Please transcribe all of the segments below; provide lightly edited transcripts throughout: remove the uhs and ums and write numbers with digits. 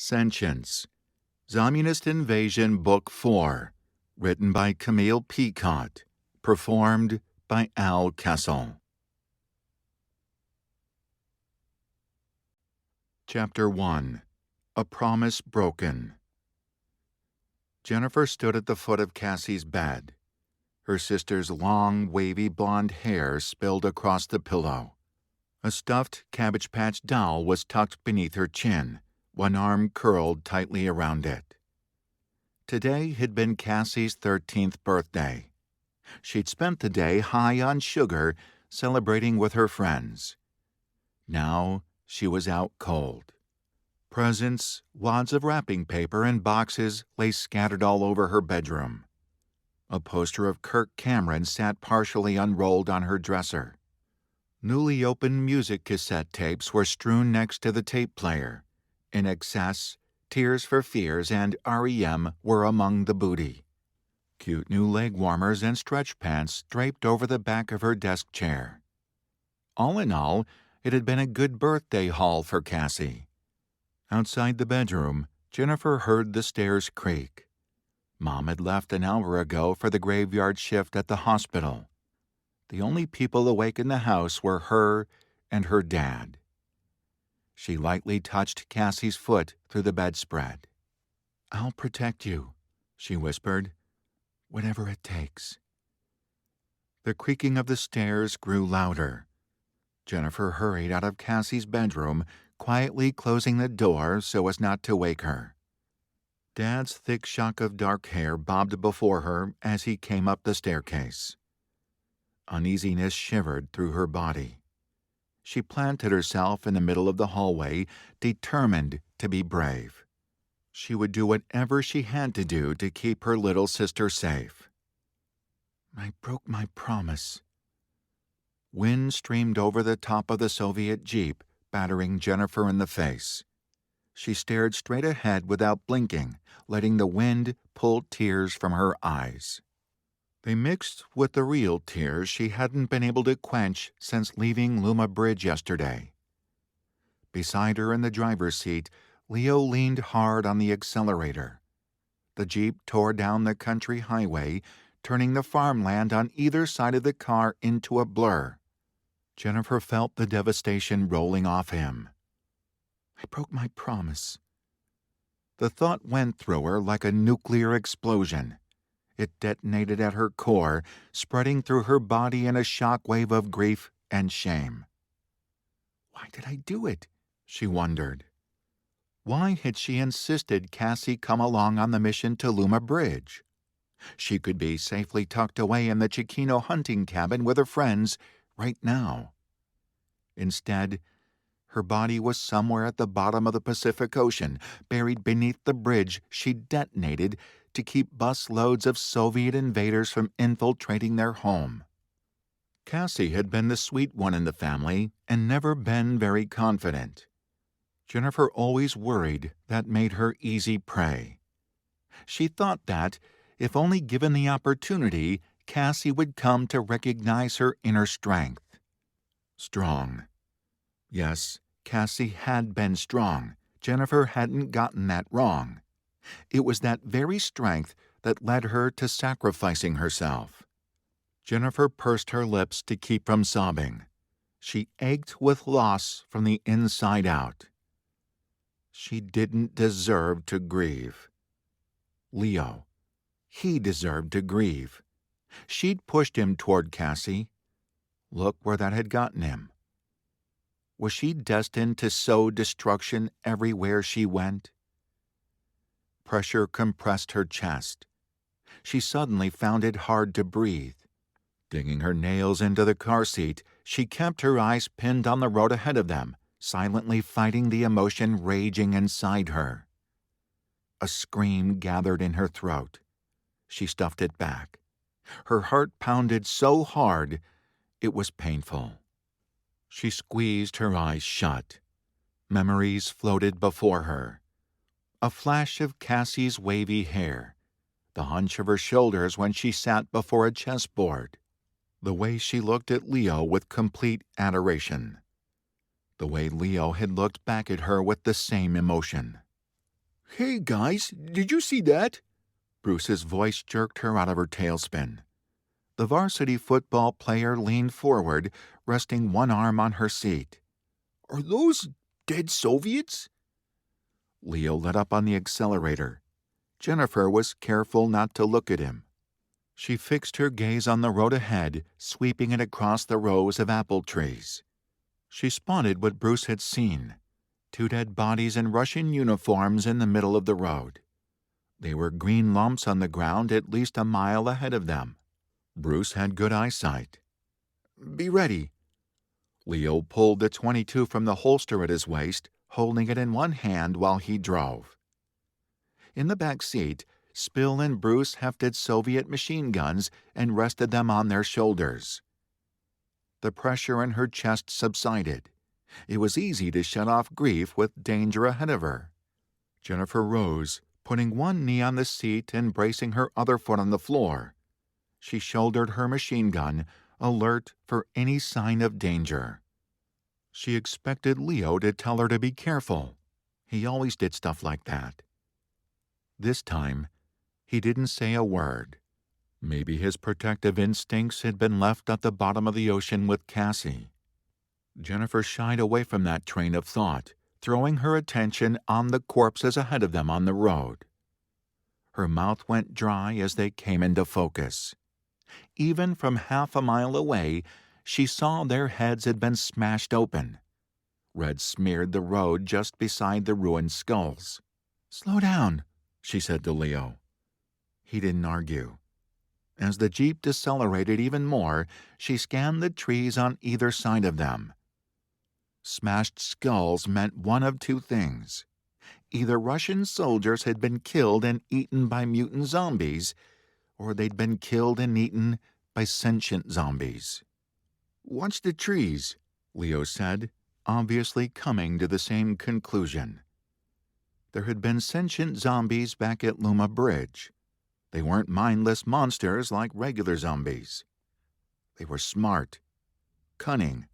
Sentience. Zommunist Invasion Book 4. Written by Camille Picott. Performed by Al Kessel. Chapter 1. A Promise Broken. Jennifer stood at the foot of Cassie's bed. Her sister's long, wavy blonde hair spilled across the pillow. A stuffed Cabbage Patch doll was tucked beneath her chin, one arm curled tightly around it. Today had been Cassie's 13th birthday. She'd spent the day high on sugar, celebrating with her friends. Now she was out cold. Presents, wads of wrapping paper, and boxes lay scattered all over her bedroom. A poster of Kirk Cameron sat partially unrolled on her dresser. Newly opened music cassette tapes were strewn next to the tape player. In Excess, Tears for Fears, and R.E.M. were among the booty. Cute new leg warmers and stretch pants draped over the back of her desk chair. All in all, it had been a good birthday haul for Cassie. Outside the bedroom, Jennifer heard the stairs creak. Mom had left an hour ago for the graveyard shift at the hospital. The only people awake in the house were her and her dad. She lightly touched Cassie's foot through the bedspread. "I'll protect you," she whispered, "whatever it takes." The creaking of the stairs grew louder. Jennifer hurried out of Cassie's bedroom, quietly closing the door so as not to wake her. Dad's thick shock of dark hair bobbed before her as he came up the staircase. Uneasiness shivered through her body. She planted herself in the middle of the hallway, determined to be brave. She would do whatever she had to do to keep her little sister safe. "I broke my promise." Wind streamed over the top of the Soviet Jeep, battering Jennifer in the face. She stared straight ahead without blinking, letting the wind pull tears from her eyes. They mixed with the real tears she hadn't been able to quench since leaving Luma Bridge yesterday. Beside her in the driver's seat, Leo leaned hard on the accelerator. The Jeep tore down the country highway, turning the farmland on either side of the car into a blur. Jennifer felt the devastation rolling off him. "I broke my promise." The thought went through her like a nuclear explosion. It detonated at her core, spreading through her body in a shockwave of grief and shame. Why did I do it? She wondered. Why had she insisted Cassie come along on the mission to Luma Bridge? She could be safely tucked away in the Chiquino hunting cabin with her friends right now. Instead, her body was somewhere at the bottom of the Pacific Ocean, buried beneath the bridge she detonated to keep busloads of Soviet invaders from infiltrating their home. Cassie had been the sweet one in the family and never been very confident. Jennifer always worried that made her easy prey. She thought that, if only given the opportunity, Cassie would come to recognize her inner strength. Strong. Yes, Cassie had been strong. Jennifer hadn't gotten that wrong. It was that very strength that led her to sacrificing herself. Jennifer pursed her lips to keep from sobbing. She ached with loss from the inside out. She didn't deserve to grieve. Leo, he deserved to grieve. She'd pushed him toward Cassie. Look where that had gotten him. Was she destined to sow destruction everywhere she went? Pressure compressed her chest. She suddenly found it hard to breathe. Digging her nails into the car seat, she kept her eyes pinned on the road ahead of them, silently fighting the emotion raging inside her. A scream gathered in her throat. She stuffed it back. Her heart pounded so hard, it was painful. She squeezed her eyes shut. Memories floated before her. A flash of Cassie's wavy hair, the hunch of her shoulders when she sat before a chessboard, the way she looked at Leo with complete adoration, the way Leo had looked back at her with the same emotion. Hey, guys, did you see that? Bruce's voice jerked her out of her tailspin. The varsity football player leaned forward, resting one arm on her seat. Are those dead Soviets? Leo let up on the accelerator. Jennifer was careful not to look at him. She fixed her gaze on the road ahead, sweeping it across the rows of apple trees. She spotted what Bruce had seen: 2 dead bodies in Russian uniforms in the middle of the road. They were green lumps on the ground at least a mile ahead of them. Bruce had good eyesight. Be ready. Leo pulled the .22 from the holster at his waist, holding it in one hand while he drove. In the back seat, Spill and Bruce hefted Soviet machine guns and rested them on their shoulders. The pressure in her chest subsided. It was easy to shut off grief with danger ahead of her. Jennifer rose, putting one knee on the seat and bracing her other foot on the floor. She shouldered her machine gun, alert for any sign of danger. She expected Leo to tell her to be careful. He always did stuff like that. This time, he didn't say a word. Maybe his protective instincts had been left at the bottom of the ocean with Cassie. Jennifer shied away from that train of thought, throwing her attention on the corpses ahead of them on the road. Her mouth went dry as they came into focus. Even from half a mile away, she saw their heads had been smashed open. Red smeared the road just beside the ruined skulls. Slow down, she said to Leo. He didn't argue. As the Jeep decelerated even more, she scanned the trees on either side of them. Smashed skulls meant one of 2 things. Either Russian soldiers had been killed and eaten by mutant zombies, or they'd been killed and eaten by sentient zombies. Watch the trees, Leo said, obviously coming to the same conclusion. There had been sentient zombies back at Luma Bridge. They weren't mindless monsters like regular zombies. They were smart, cunning,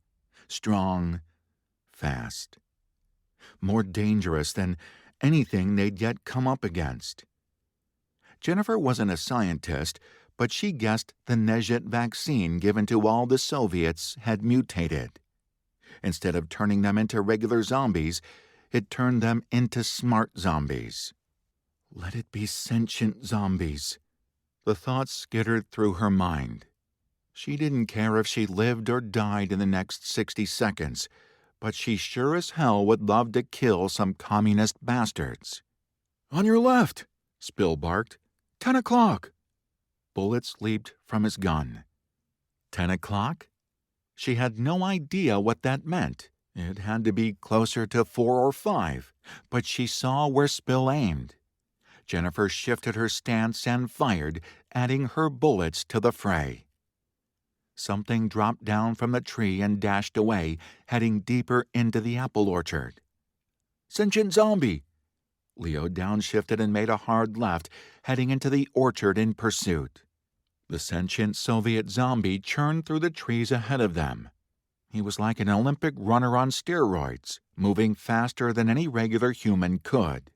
strong, fast. More dangerous than anything they'd yet come up against. Jennifer wasn't a scientist, but she guessed the Nezhet vaccine given to all the Soviets had mutated. Instead of turning them into regular zombies, it turned them into smart zombies. Let it be sentient zombies. The thoughts skittered through her mind. She didn't care if she lived or died in the next 60 seconds, but she sure as hell would love to kill some communist bastards. On your left, Spill barked. 10 o'clock. Bullets leaped from his gun. 10 o'clock? She had no idea what that meant. It had to be closer to 4 or 5, but she saw where Spill aimed. Jennifer shifted her stance and fired, adding her bullets to the fray. Something dropped down from the tree and dashed away, heading deeper into the apple orchard. Sentient zombie! Leo downshifted and made a hard left, heading into the orchard in pursuit. The sentient Soviet zombie churned through the trees ahead of them. He was like an Olympic runner on steroids, moving faster than any regular human could.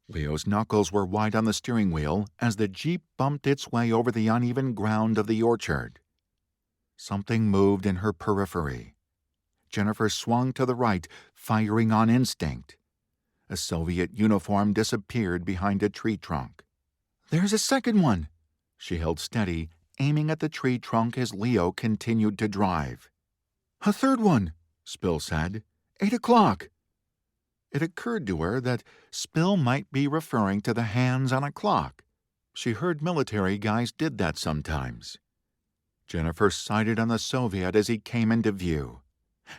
Leo's knuckles were wide on the steering wheel as the Jeep bumped its way over the uneven ground of the orchard. Something moved in her periphery. Jennifer swung to the right, firing on instinct. A Soviet uniform disappeared behind a tree trunk. There's a second one! She held steady, aiming at the tree trunk as Leo continued to drive. A third one, Spill said. 8 o'clock. It occurred to her that Spill might be referring to the hands on a clock. She heard military guys did that sometimes. Jennifer sighted on the Soviet as he came into view.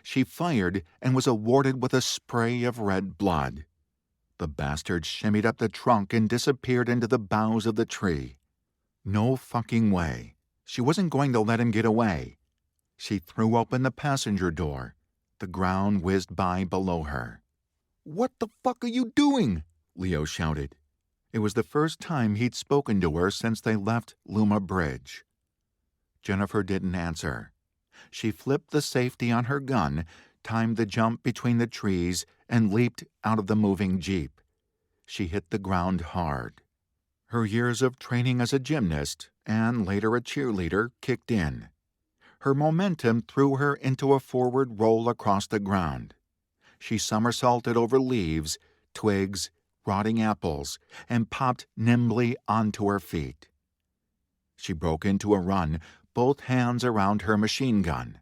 She fired and was awarded with a spray of red blood. The bastard shimmied up the trunk and disappeared into the boughs of the tree. No fucking way. She wasn't going to let him get away. She threw open the passenger door. The ground whizzed by below her. What the fuck are you doing? Leo shouted. It was the first time he'd spoken to her since they left Luma Bridge. Jennifer didn't answer. She flipped the safety on her gun, timed the jump between the trees, and leaped out of the moving Jeep. she hit the ground hard. Her years of training as a gymnast and later a cheerleader kicked in. Her momentum threw her into a forward roll across the ground. She somersaulted over leaves, twigs, rotting apples, and popped nimbly onto her feet. She broke into a run, both hands around her machine gun.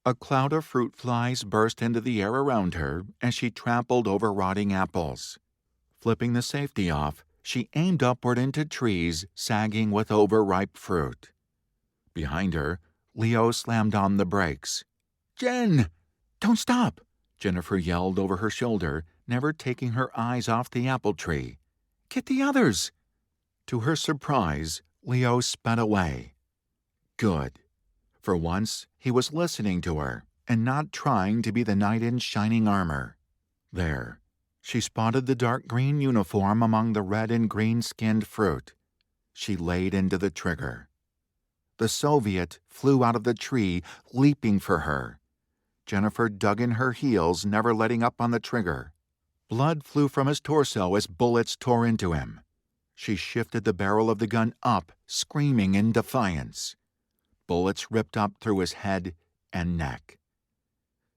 A cloud of fruit flies burst into the air around her as she trampled over rotting apples. Flipping the safety off, she aimed upward into trees sagging with overripe fruit. Behind her, Leo slammed on the brakes. "Jen! Don't stop!" Jennifer yelled over her shoulder, never taking her eyes off the apple tree. "Get the others!" To her surprise, Leo sped away. Good. For once, he was listening to her and not trying to be the knight in shining armor. There, she spotted the dark green uniform among the red and green-skinned fruit. She laid into the trigger. The Soviet flew out of the tree, leaping for her. Jennifer dug in her heels, never letting up on the trigger. Blood flew from his torso as bullets tore into him. She shifted the barrel of the gun up, screaming in defiance. Bullets ripped up through his head and neck.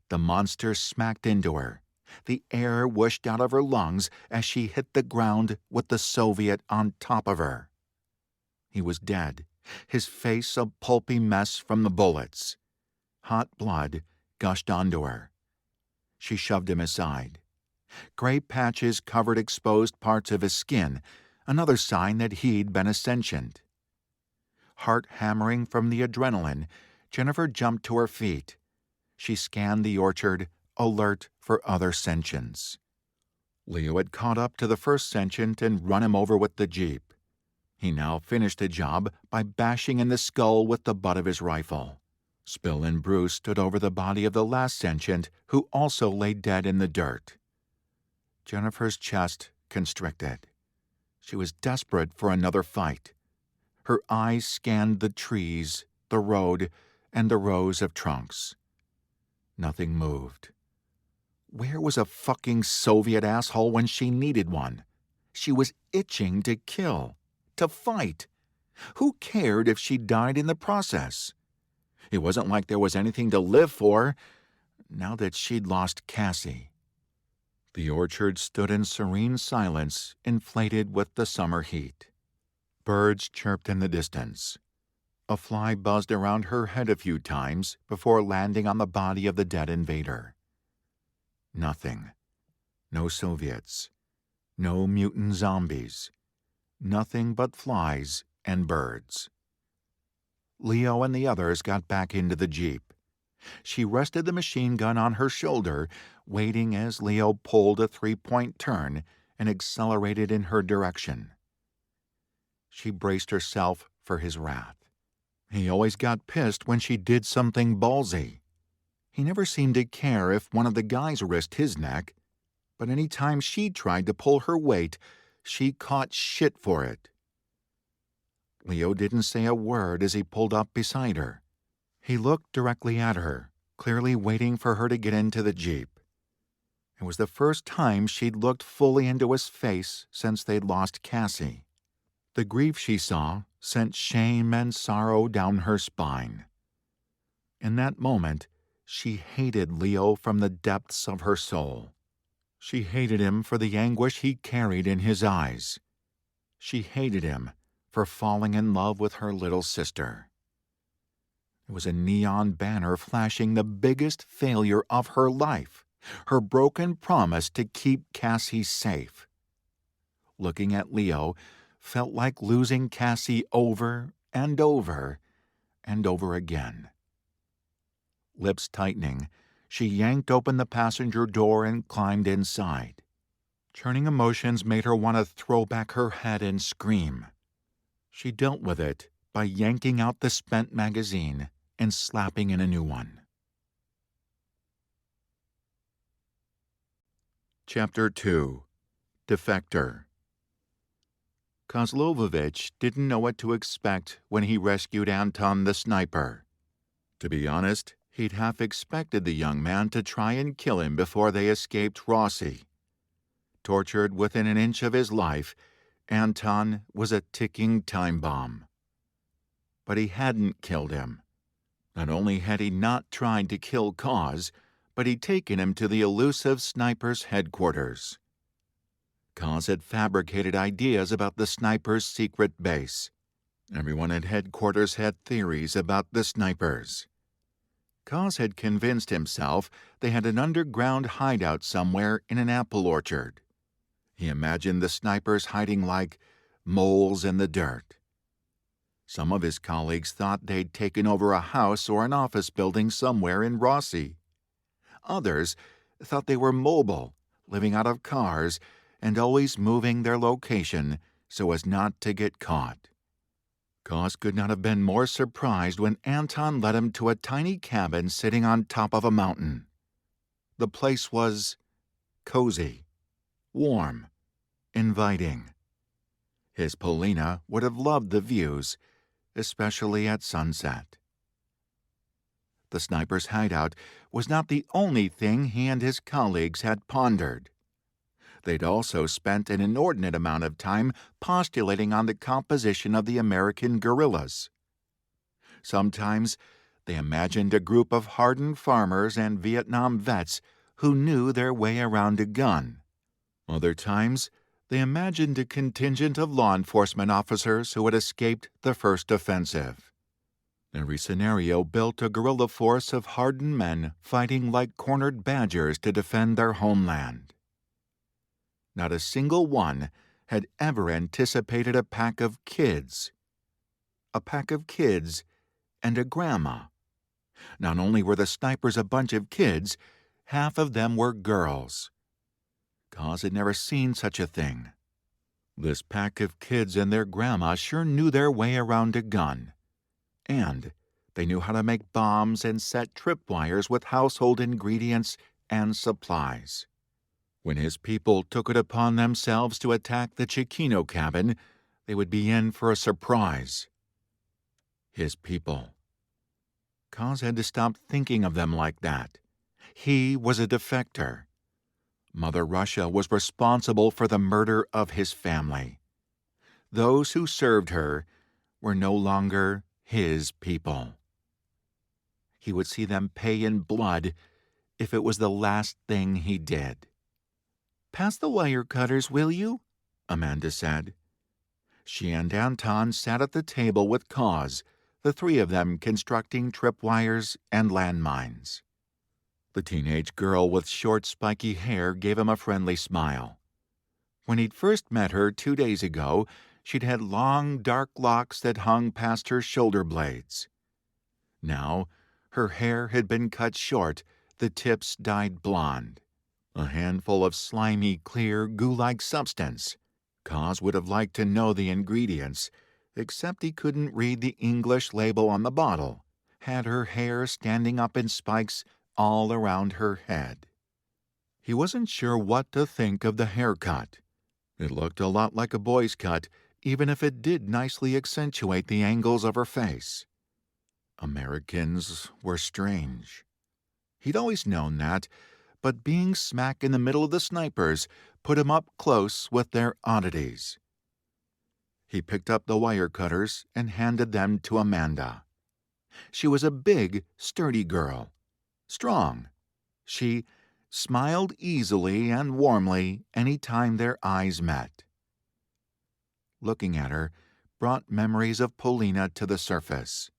The monster smacked into her. The air whooshed out of her lungs as she hit the ground with the Soviet on top of her. He was dead, his face a pulpy mess from the bullets. Hot blood gushed onto her. She shoved him aside. Gray patches covered exposed parts of his skin, another sign that he'd been a sentient. Heart hammering from the adrenaline, Jennifer jumped to her feet. She scanned the orchard, alert for other sentients. Leo had caught up to the first sentient and run him over with the jeep. He now finished the job by bashing in the skull with the butt of his rifle. Spill and Bruce stood over the body of the last sentient, who also lay dead in the dirt. Jennifer's chest constricted. She was desperate for another fight. Her eyes scanned the trees, the road, and the rows of trunks. Nothing moved. Where was a fucking Soviet asshole when she needed one? She was itching to kill, to fight. Who cared if she died in the process? It wasn't like there was anything to live for, now that she'd lost Cassie. The orchard stood in serene silence, inflated with the summer heat. Birds chirped in the distance. A fly buzzed around her head a few times before landing on the body of the dead invader. Nothing. No Soviets. No mutant zombies. Nothing but flies and birds. Leo and the others got back into the jeep. She rested the machine gun on her shoulder, waiting as Leo pulled a 3-point turn and accelerated in her direction. She braced herself for his wrath. He always got pissed when she did something ballsy. He never seemed to care if one of the guys risked his neck, but any time she tried to pull her weight, she caught shit for it. Leo didn't say a word as he pulled up beside her. He looked directly at her, clearly waiting for her to get into the jeep. It was the first time she'd looked fully into his face since they'd lost Cassie. The grief she saw sent shame and sorrow down her spine. In that moment, she hated Leo from the depths of her soul. She hated him for the anguish he carried in his eyes. She hated him for falling in love with her little sister. It was a neon banner flashing the biggest failure of her life, her broken promise to keep Cassie safe. Looking at Leo felt like losing Cassie over and over and over again. Lips tightening, she yanked open the passenger door and climbed inside. Churning emotions made her want to throw back her head and scream. She dealt with it by yanking out the spent magazine and slapping in a new one. Chapter 2. Defector. Kozlovovich didn't know what to expect when he rescued Anton the sniper. To be honest, he'd half expected the young man to try and kill him before they escaped Rossi. tortured within an inch of his life, Anton was a ticking time bomb. But he hadn't killed him. Not only had he not tried to kill Kaz, but he'd taken him to the elusive sniper's headquarters. Kaz had fabricated ideas about the sniper's secret base. Everyone at headquarters had theories about the snipers. Kaz had convinced himself they had an underground hideout somewhere in an apple orchard. He imagined the snipers hiding like moles in the dirt. Some of his colleagues thought they'd taken over a house or an office building somewhere in Rossi. Others thought they were mobile, living out of cars, and always moving their location so as not to get caught. Kaz could not have been more surprised when Anton led him to a tiny cabin sitting on top of a mountain. The place was cozy, warm, inviting. His Polina would have loved the views, especially at sunset. The sniper's hideout was not the only thing he and his colleagues had pondered. They'd also spent an inordinate amount of time postulating on the composition of the American guerrillas. Sometimes they imagined a group of hardened farmers and Vietnam vets who knew their way around a gun. Other times, they imagined a contingent of law enforcement officers who had escaped the first offensive. Every scenario built a guerrilla force of hardened men fighting like cornered badgers to defend their homeland. Not a single one had ever anticipated a pack of kids. A pack of kids and a grandma. Not only were the snipers a bunch of kids, half of them were girls. Kaz had never seen such a thing. This pack of kids and their grandma sure knew their way around a gun. And they knew how to make bombs and set tripwires with household ingredients and supplies. When his people took it upon themselves to attack the Chiquino cabin, they would be in for a surprise. His people. Kaz had to stop thinking of them like that. He was a defector. Mother Russia was responsible for the murder of his family. Those who served her were no longer his people. He would see them pay in blood if it was the last thing he did. "Pass the wire cutters, will you?" Amanda said. She and Anton sat at the table with Kaz, the three of them constructing tripwires and landmines. The teenage girl with short, spiky hair gave him a friendly smile. When he'd first met her 2 days ago, she'd had long, dark locks that hung past her shoulder blades. Now, her hair had been cut short, the tips dyed blonde. A handful of slimy, clear, goo-like substance. Kaz would have liked to know the ingredients, except he couldn't read the English label on the bottle. Had her hair standing up in spikes all around her head. He wasn't sure what to think of the haircut. It looked a lot like a boy's cut, even if it did nicely accentuate the angles of her face. Americans were strange. He'd always known that, but being smack in the middle of the snipers put him up close with their oddities. He picked up the wire cutters and handed them to Amanda. She was a big, sturdy girl. Strong. She smiled easily and warmly any time their eyes met. Looking at her brought memories of Polina to the surface.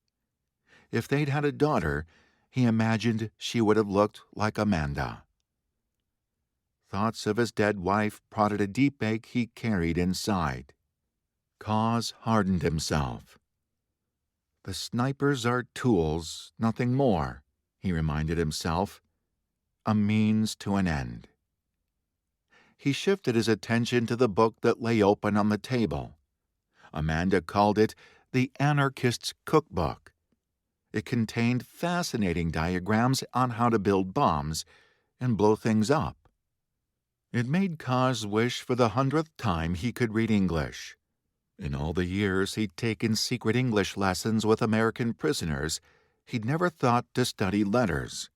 If they'd had a daughter, he imagined she would have looked like Amanda. Thoughts of his dead wife prodded a deep ache he carried inside. Kaz hardened himself. The snipers are tools, nothing more, he reminded himself. A means to an end. He shifted his attention to the book that lay open on the table. Amanda called it The Anarchist's Cookbook. It contained fascinating diagrams on how to build bombs and blow things up. It made Kaz wish for the 100th time he could read English. In all the years he'd taken secret English lessons with American prisoners, he'd never thought to study letters.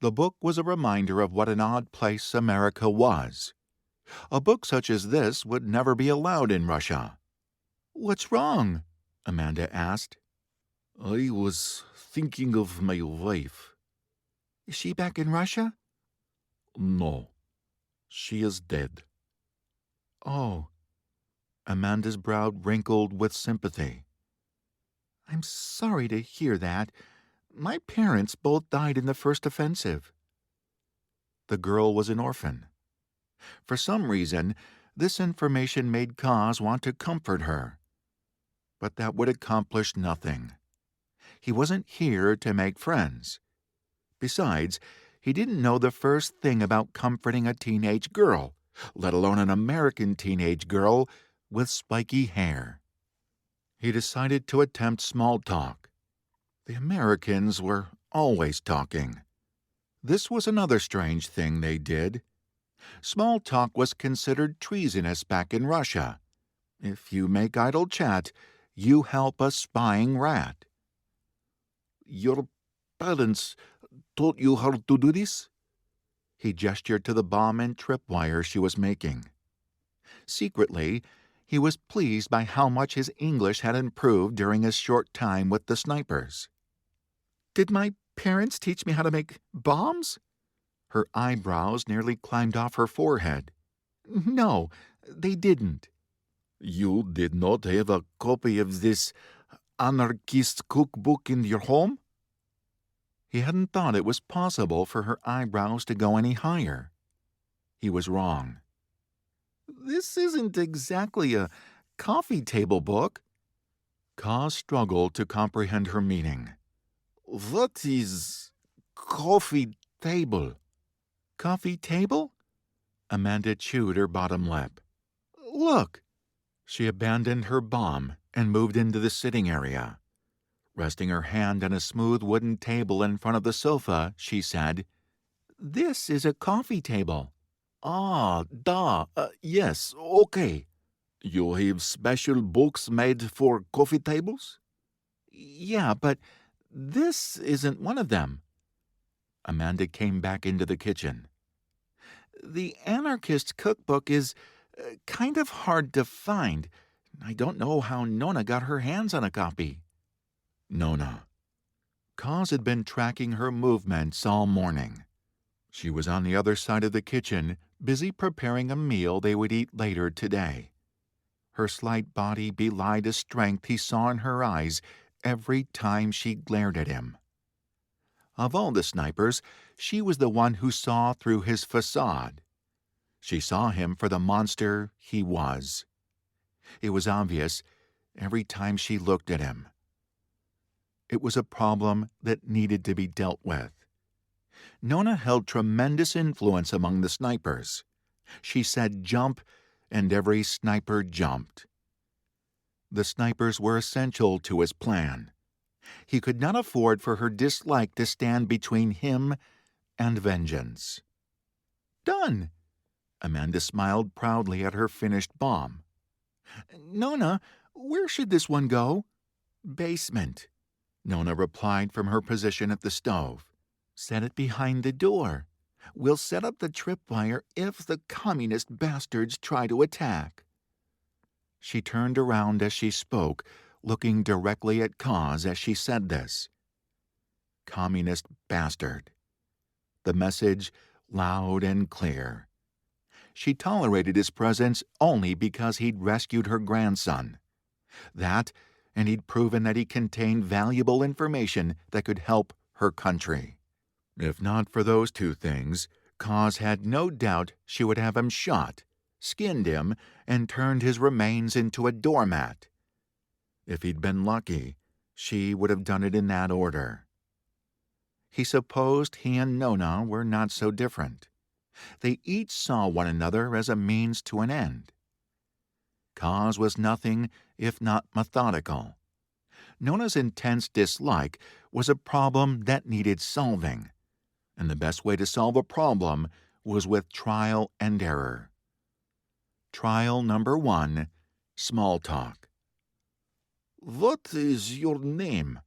The book was a reminder of what an odd place America was. A book such as this would never be allowed in Russia. "What's wrong?" Amanda asked. "I was thinking of my wife." "Is she back in Russia?" "No, she is dead." "Oh." Amanda's brow wrinkled with sympathy. "I'm sorry to hear that. My parents both died in the first offensive." The girl was an orphan. For some reason, this information made Kaz want to comfort her. But that would accomplish nothing. He wasn't here to make friends. Besides, he didn't know the first thing about comforting a teenage girl, let alone an American teenage girl with spiky hair. He decided to attempt small talk. The Americans were always talking. This was another strange thing they did. Small talk was considered treasonous back in Russia. If you make idle chat, you help a spying rat. "Your parents taught you how to do this?" He gestured to the bomb and tripwire she was making. Secretly, he was pleased by how much his English had improved during his short time with the snipers. "Did my parents teach me how to make bombs?" Her eyebrows nearly climbed off her forehead. "No, they didn't." "You did not have a copy of this anarchist cookbook in your home?" He hadn't thought it was possible for her eyebrows to go any higher. He was wrong. "This isn't exactly a coffee table book." Kaz struggled to comprehend her meaning. "What is coffee table?" "Coffee table?" Amanda chewed her bottom lip. "Look." She abandoned her bomb and moved into the sitting area. Resting her hand on a smooth wooden table in front of the sofa, she said, "This is a coffee table." "Ah, yes, okay. You have special books made for coffee tables?" "Yeah, but this isn't one of them." Amanda came back into the kitchen. "The anarchist cookbook is kind of hard to find. I don't know how Nona got her hands on a copy." Nona. Kaz had been tracking her movements all morning. She was on the other side of the kitchen, busy preparing a meal they would eat later today. Her slight body belied a strength he saw in her eyes every time she glared at him. Of all the snipers, she was the one who saw through his facade. She saw him for the monster he was. It was obvious every time she looked at him. It was a problem that needed to be dealt with. Nona held tremendous influence among the snipers. She said jump, and every sniper jumped. The snipers were essential to his plan. He could not afford for her dislike to stand between him and vengeance. "Done!" Amanda smiled proudly at her finished bomb. "Nona, where should this one go?" "Basement," Nona replied from her position at the stove. "Set it behind the door. We'll set up the tripwire if the communist bastards try to attack." She turned around as she spoke, looking directly at Kaz as she said this. Communist bastard. The message loud and clear. She tolerated his presence only because he'd rescued her grandson. That, and he'd proven that he contained valuable information that could help her country. If not for those two things, Kaz had no doubt she would have him shot, skinned him, and turned his remains into a doormat. If he'd been lucky, she would have done it in that order. He supposed he and Nona were not so different. They each saw one another as a means to an end. Kaz was nothing if not methodical. Nona's intense dislike was a problem that needed solving, and the best way to solve a problem was with trial and error. Trial number 1, small talk. "What is your name?"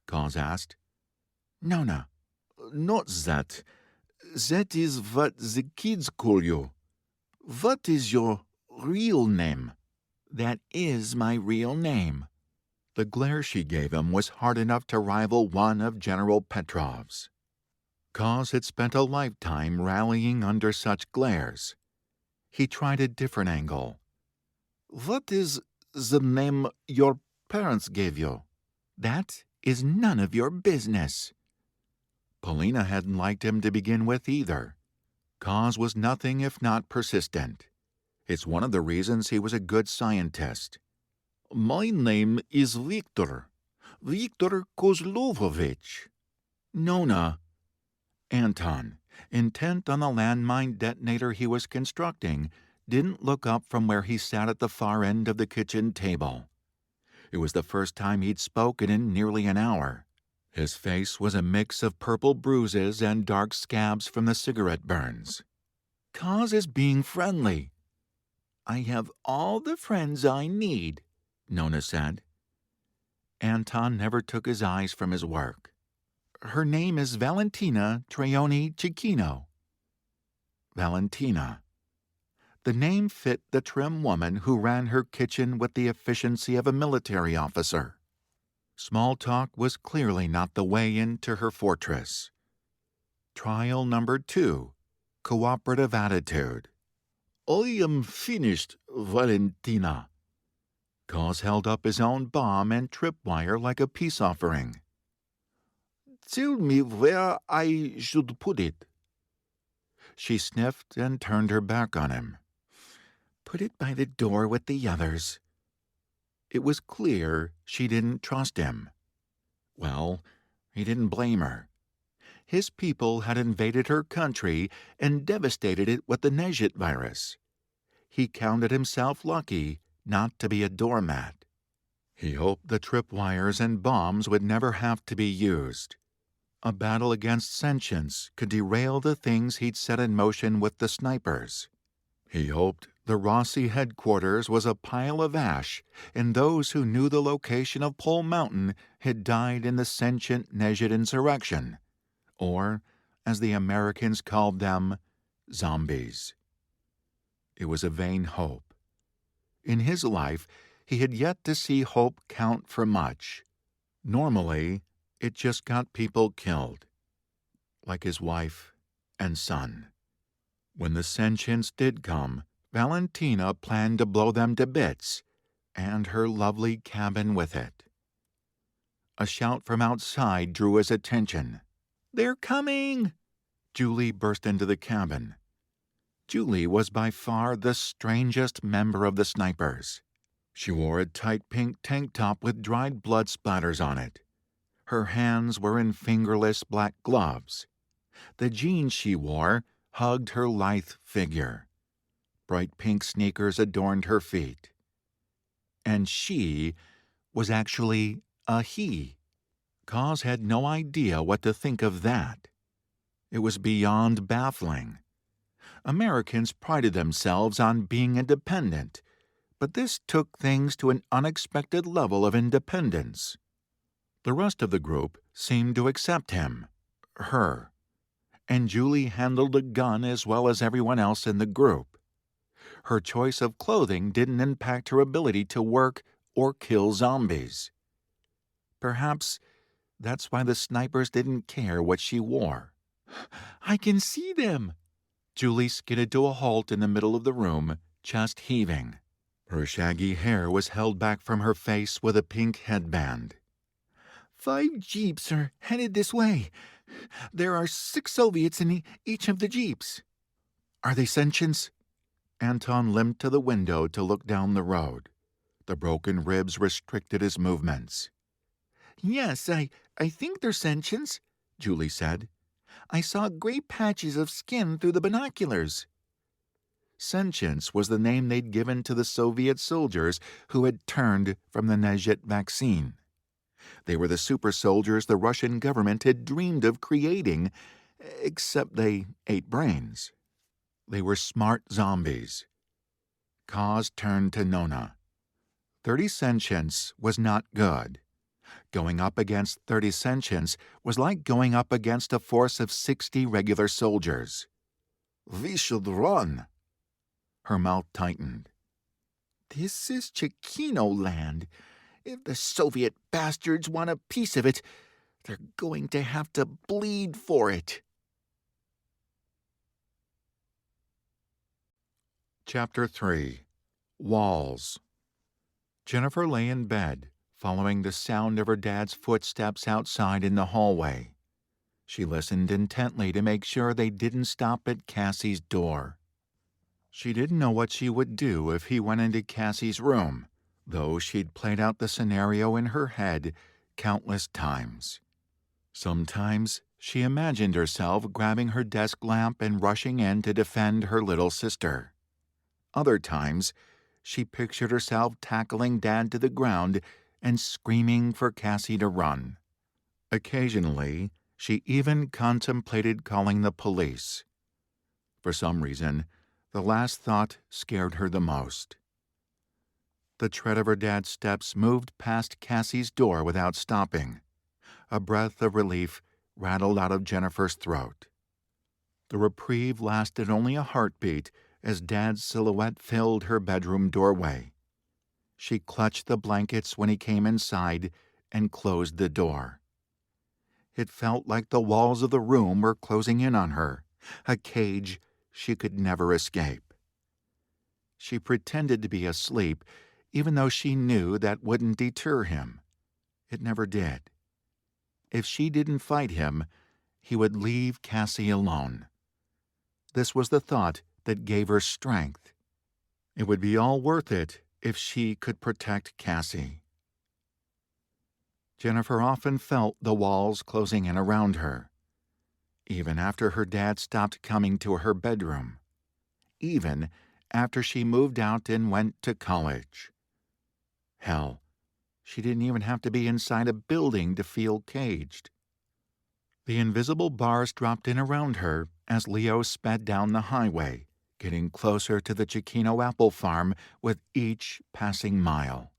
Kaz asked. "Nona." "Not that. That is what the kids call you." What is your real name? That is my real name. The glare she gave him was hard enough to rival one of General Petrov's. Kaz had spent a lifetime rallying under such glares. He tried a different angle. What is the name your parents gave you? That is none of your business. Polina hadn't liked him to begin with either. Kaz was nothing if not persistent. It's one of the reasons he was a good scientist. My name is Victor. Victor Kozlovovich. Nona. Anton, intent on the landmine detonator he was constructing, didn't look up from where he sat at the far end of the kitchen table. It was the first time he'd spoken in nearly an hour. His face was a mix of purple bruises and dark scabs from the cigarette burns. Kaz is being friendly. I have all the friends I need, Nona said. Anton never took his eyes from his work. Her name is Valentina Traioni Cicchino. Valentina. The name fit the trim woman who ran her kitchen with the efficiency of a military officer. Small talk was clearly not the way into her fortress. Trial number 2. Cooperative attitude. I am finished, Valentina. Kaz held up his own bomb and tripwire like a peace offering. Tell me where I should put it. She sniffed and turned her back on him. Put it by the door with the others. It was clear she didn't trust him. Well, he didn't blame her. His people had invaded her country and devastated it with the Nezhit virus. He counted himself lucky not to be a doormat. He hoped the tripwires and bombs would never have to be used. A battle against sentience could derail the things he'd set in motion with the snipers. He hoped the Rossi headquarters was a pile of ash, and those who knew the location of Pole Mountain had died in the sentient Nezhit insurrection, or, as the Americans called them, zombies. It was a vain hope. In his life, he had yet to see hope count for much. Normally, it just got people killed, like his wife and son. When the sentients did come, Valentina planned to blow them to bits, and her lovely cabin with it. A shout from outside drew his attention. "They're coming!" Julie burst into the cabin. Julie was by far the strangest member of the snipers. She wore a tight pink tank top with dried blood splatters on it. Her hands were in fingerless black gloves. The jeans she wore hugged her lithe figure. Bright pink sneakers adorned her feet. And she was actually a he. Kaz had no idea what to think of that. It was beyond baffling. Americans prided themselves on being independent, but this took things to an unexpected level of independence. The rest of the group seemed to accept him, her, and Julie handled a gun as well as everyone else in the group. Her choice of clothing didn't impact her ability to work or kill zombies. Perhaps that's why the snipers didn't care what she wore. "I can see them!" Julie skidded to a halt in the middle of the room, chest heaving. Her shaggy hair was held back from her face with a pink headband. 5 jeeps are headed this way. There are 6 Soviets in each of the jeeps. Are they sentients? Anton limped to the window to look down the road. The broken ribs restricted his movements. Yes, I think they're sentients, Julie said. I saw gray patches of skin through the binoculars. Sentience was the name they'd given to the Soviet soldiers who had turned from the Nezhit vaccine. They were the super soldiers the Russian government had dreamed of creating, except they ate brains. They were smart zombies. Kaz turned to Nona. 30 sentients was not good. Going up against 30 sentients was like going up against a force of 60 regular soldiers. We should run. Her mouth tightened. This is Chikino land. If the Soviet bastards want a piece of it, they're going to have to bleed for it. Chapter 3. Walls. Jennifer lay in bed, following the sound of her dad's footsteps outside in the hallway. She listened intently to make sure they didn't stop at Cassie's door. She didn't know what she would do if he went into Cassie's room, though she'd played out the scenario in her head countless times. Sometimes she imagined herself grabbing her desk lamp and rushing in to defend her little sister. Other times, she pictured herself tackling Dad to the ground and screaming for Cassie to run. Occasionally, she even contemplated calling the police. For some reason, the last thought scared her the most. The tread of her dad's steps moved past Cassie's door without stopping. A breath of relief rattled out of Jennifer's throat. The reprieve lasted only a heartbeat as Dad's silhouette filled her bedroom doorway. She clutched the blankets when he came inside and closed the door. It felt like the walls of the room were closing in on her, a cage she could never escape. She pretended to be asleep, even though she knew that wouldn't deter him. It never did. If she didn't fight him, he would leave Cassie alone. This was the thought that gave her strength. It would be all worth it if she could protect Cassie. Jennifer often felt the walls closing in around her, even after her dad stopped coming to her bedroom, even after she moved out and went to college. Hell, she didn't even have to be inside a building to feel caged. The invisible bars dropped in around her as Leo sped down the highway, getting closer to the Chikino apple farm with each passing mile.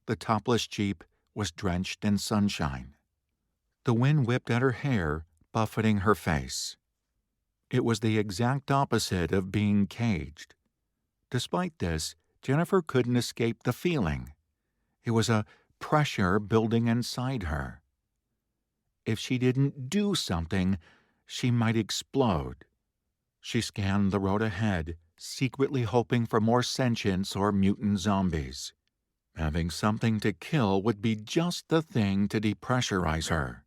The topless Jeep was drenched in sunshine. The wind whipped at her hair, buffeting her face. It was the exact opposite of being caged. Despite this, Jennifer couldn't escape the feeling. It was a pressure building inside her. If she didn't do something, she might explode. She scanned the road ahead, secretly hoping for more sentients or mutant zombies. Having something to kill would be just the thing to depressurize her.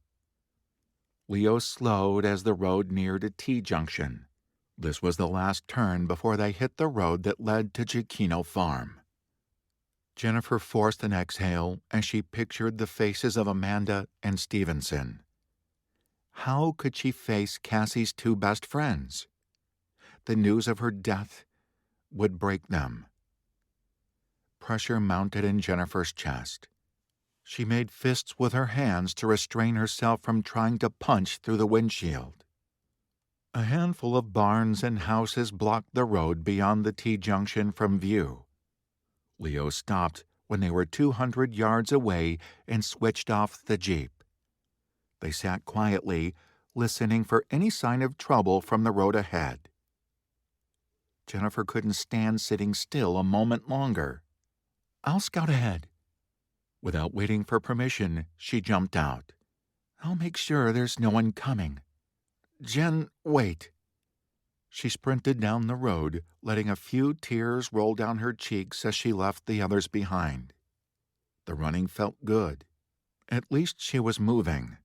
Leo slowed as the road neared a T-junction. This was the last turn before they hit the road that led to Chikino Farm. Jennifer forced an exhale as she pictured the faces of Amanda and Stevenson. How could she face Cassie's two best friends? The news of her death would break them. Pressure mounted in Jennifer's chest. She made fists with her hands to restrain herself from trying to punch through the windshield. A handful of barns and houses blocked the road beyond the T-junction from view. Leo stopped when they were 200 yards away and switched off the Jeep. They sat quietly, listening for any sign of trouble from the road ahead. Jennifer couldn't stand sitting still a moment longer. "I'll scout ahead." Without waiting for permission, she jumped out. "I'll make sure there's no one coming." "Jen, wait." She sprinted down the road, letting a few tears roll down her cheeks as she left the others behind. The running felt good. At least she was moving.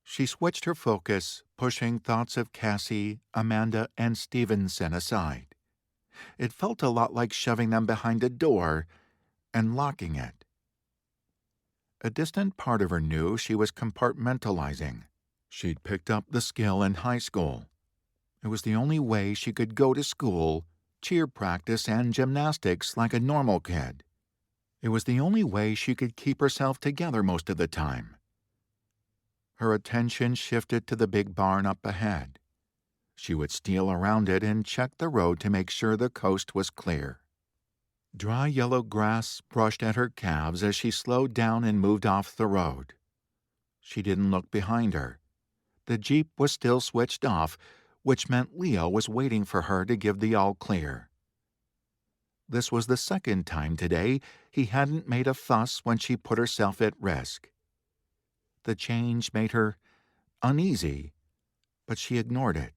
She switched her focus, pushing thoughts of Cassie, Amanda, and Stevenson aside. It felt a lot like shoving them behind a door and locking it. A distant part of her knew she was compartmentalizing. She'd picked up the skill in high school. It was the only way she could go to school, cheer practice, and gymnastics like a normal kid. It was the only way she could keep herself together most of the time. Her attention shifted to the big barn up ahead. She would steal around it and check the road to make sure the coast was clear. Dry yellow grass brushed at her calves as she slowed down and moved off the road. She didn't look behind her. The Jeep was still switched off, which meant Leo was waiting for her to give the all-clear. This was the second time today he hadn't made a fuss when she put herself at risk. The change made her uneasy, but she ignored it.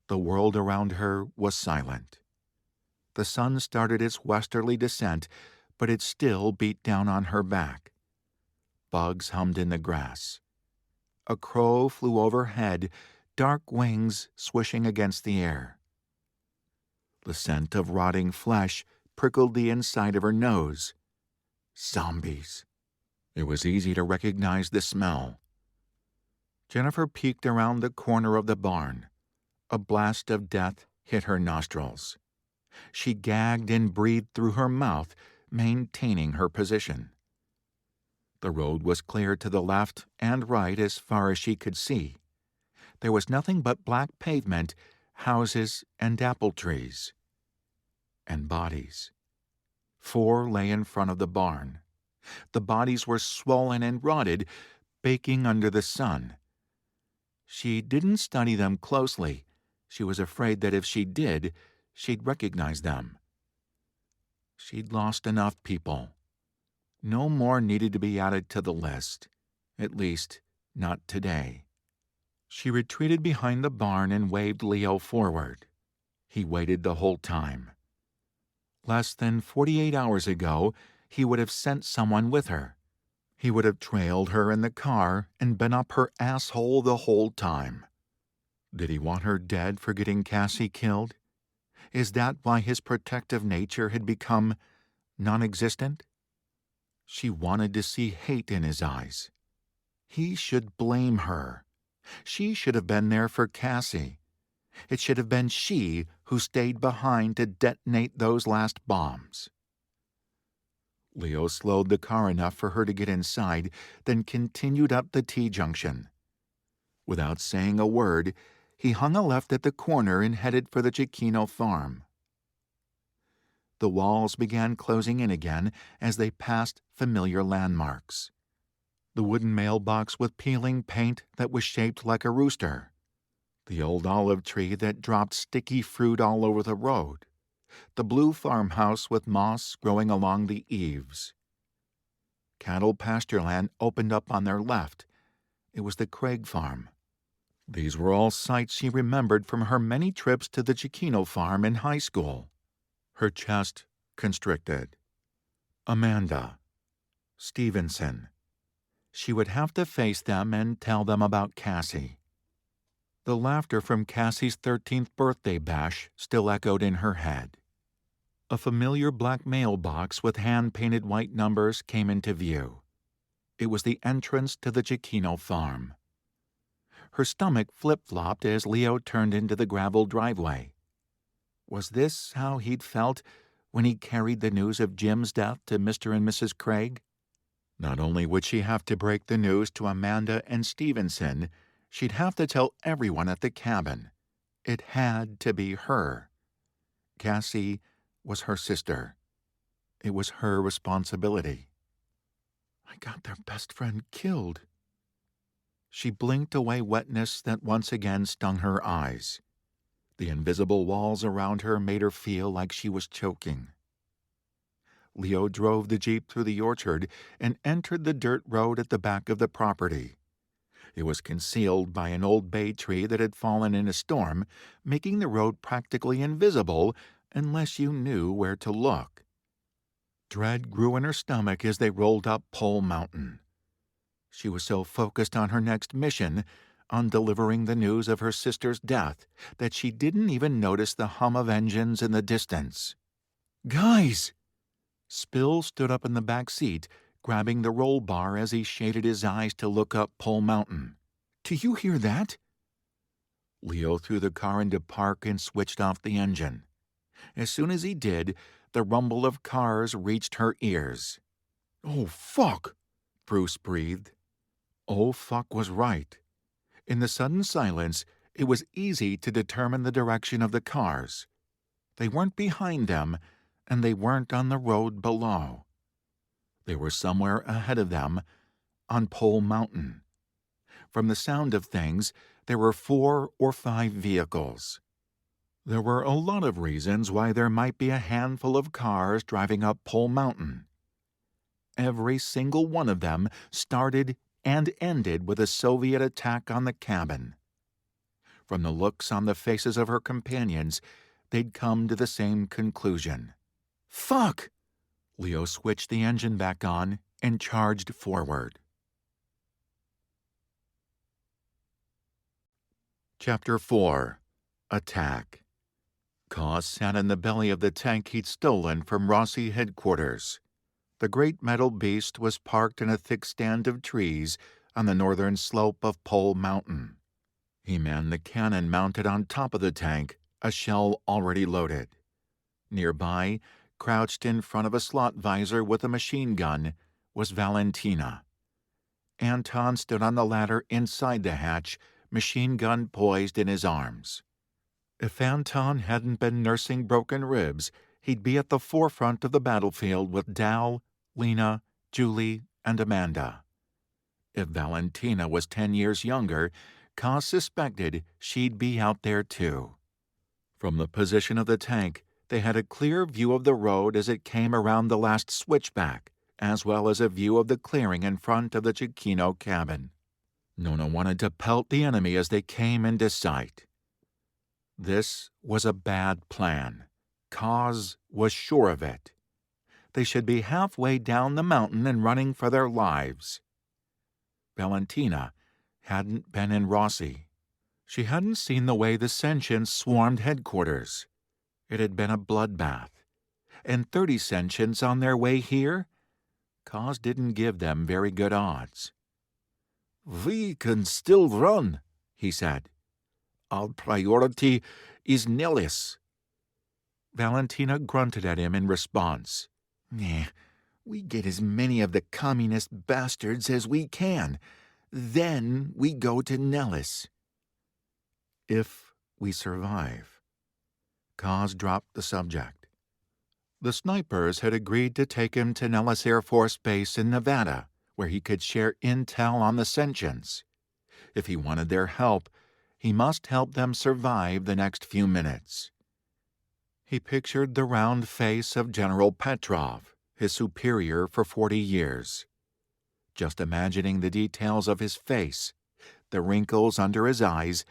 The world around her was silent. The sun started its westerly descent, but it still beat down on her back. Bugs hummed in the grass. A crow flew overhead, dark wings swishing against the air. The scent of rotting flesh prickled the inside of her nose. Zombies. It was easy to recognize the smell. Jennifer peeked around the corner of the barn. A blast of death hit her nostrils. She gagged and breathed through her mouth, maintaining her position. The road was clear to the left and right as far as she could see. There was nothing but black pavement, houses, and apple trees. And bodies. 4 lay in front of the barn. The bodies were swollen and rotted, baking under the sun. She didn't study them closely. She was afraid that if she did, she'd recognize them. She'd lost enough people. No more needed to be added to the list. At least, not today. She retreated behind the barn and waved Leo forward. He waited the whole time. Less than 48 hours ago, he would have sent someone with her. He would have trailed her in the car and been up her asshole the whole time. Did he want her dead for getting Cassie killed? Is that why his protective nature had become non-existent? She wanted to see hate in his eyes. He should blame her. She should have been there for Cassie. It should have been she who stayed behind to detonate those last bombs. Leo slowed the car enough for her to get inside, then continued up the T-junction. Without saying a word, he hung a left at the corner and headed for the Cecchino farm. The walls began closing in again as they passed familiar landmarks. The wooden mailbox with peeling paint that was shaped like a rooster. The old olive tree that dropped sticky fruit all over the road. The blue farmhouse with moss growing along the eaves. Cattle pasture land opened up on their left. It was the Craig farm. These were all sights she remembered from her many trips to the Cecchino farm in high school. Her chest constricted. Amanda. Stevenson. She would have to face them and tell them about Cassie. The laughter from Cassie's 13th birthday bash still echoed in her head. A familiar black mailbox with hand-painted white numbers came into view. It was the entrance to the Cecchino farm. Her stomach flip-flopped as Leo turned into the gravel driveway. Was this how he'd felt when he carried the news of Jim's death to Mr. and Mrs. Craig? Not only would she have to break the news to Amanda and Stevenson, she'd have to tell everyone at the cabin. It had to be her. Cassie was her sister. It was her responsibility. I got their best friend killed. She blinked away wetness that once again stung her eyes. The invisible walls around her made her feel like she was choking. Leo drove the Jeep through the orchard and entered the dirt road at the back of the property. It was concealed by an old bay tree that had fallen in a storm, making the road practically invisible unless you knew where to look. Dread grew in her stomach as they rolled up Pole Mountain. She was so focused on her next mission, on delivering the news of her sister's death, that she didn't even notice the hum of engines in the distance. "Guys!" Spill stood up in the back seat, grabbing the roll bar as he shaded his eyes to look up Pole Mountain. "Do you hear that?" Leo threw the car into park and switched off the engine. As soon as he did, the rumble of cars reached her ears. "Oh, fuck!" Bruce breathed. Oh, fuck was right. In the sudden silence, it was easy to determine the direction of the cars. They weren't behind them, and they weren't on the road below. They were somewhere ahead of them, on Pole Mountain. From the sound of things, there were 4 or 5 vehicles. There were a lot of reasons why there might be a handful of cars driving up Pole Mountain. Every single one of them started and ended with a Soviet attack on the cabin. From the looks on the faces of her companions, they'd come to the same conclusion. "Fuck!" Leo switched the engine back on and charged forward. Chapter 4. Attack. Cos sat in the belly of the tank he'd stolen from Rossi headquarters. The great metal beast was parked in a thick stand of trees on the northern slope of Pole Mountain. He manned the cannon mounted on top of the tank, a shell already loaded. Nearby, crouched in front of a slot visor with a machine gun, was Valentina. Anton stood on the ladder inside the hatch, machine gun poised in his arms. If Anton hadn't been nursing broken ribs, he'd be at the forefront of the battlefield with Dal, Lena, Julie, and Amanda. If Valentina was 10 years younger, Cos suspected she'd be out there too. From the position of the tank, they had a clear view of the road as it came around the last switchback, as well as a view of the clearing in front of the Cecchino cabin. Nona wanted to pelt the enemy as they came into sight. This was a bad plan. Cos was sure of it. They should be halfway down the mountain and running for their lives. Valentina hadn't been in Rossi. She hadn't seen the way the sentients swarmed headquarters. It had been a bloodbath. And 30 sentients on their way here? Cos didn't give them very good odds. "We can still run," he said. "Our priority is Nellis." Valentina grunted at him in response. We get as many of the communist bastards as we can. Then we go to Nellis." If we survive. Cos dropped the subject. The snipers had agreed to take him to Nellis Air Force Base in Nevada, where he could share intel on the sentients. If he wanted their help, he must help them survive the next few minutes. He pictured the round face of General Petrov, his superior for 40 years. Just imagining the details of his face, the wrinkles under his eyes,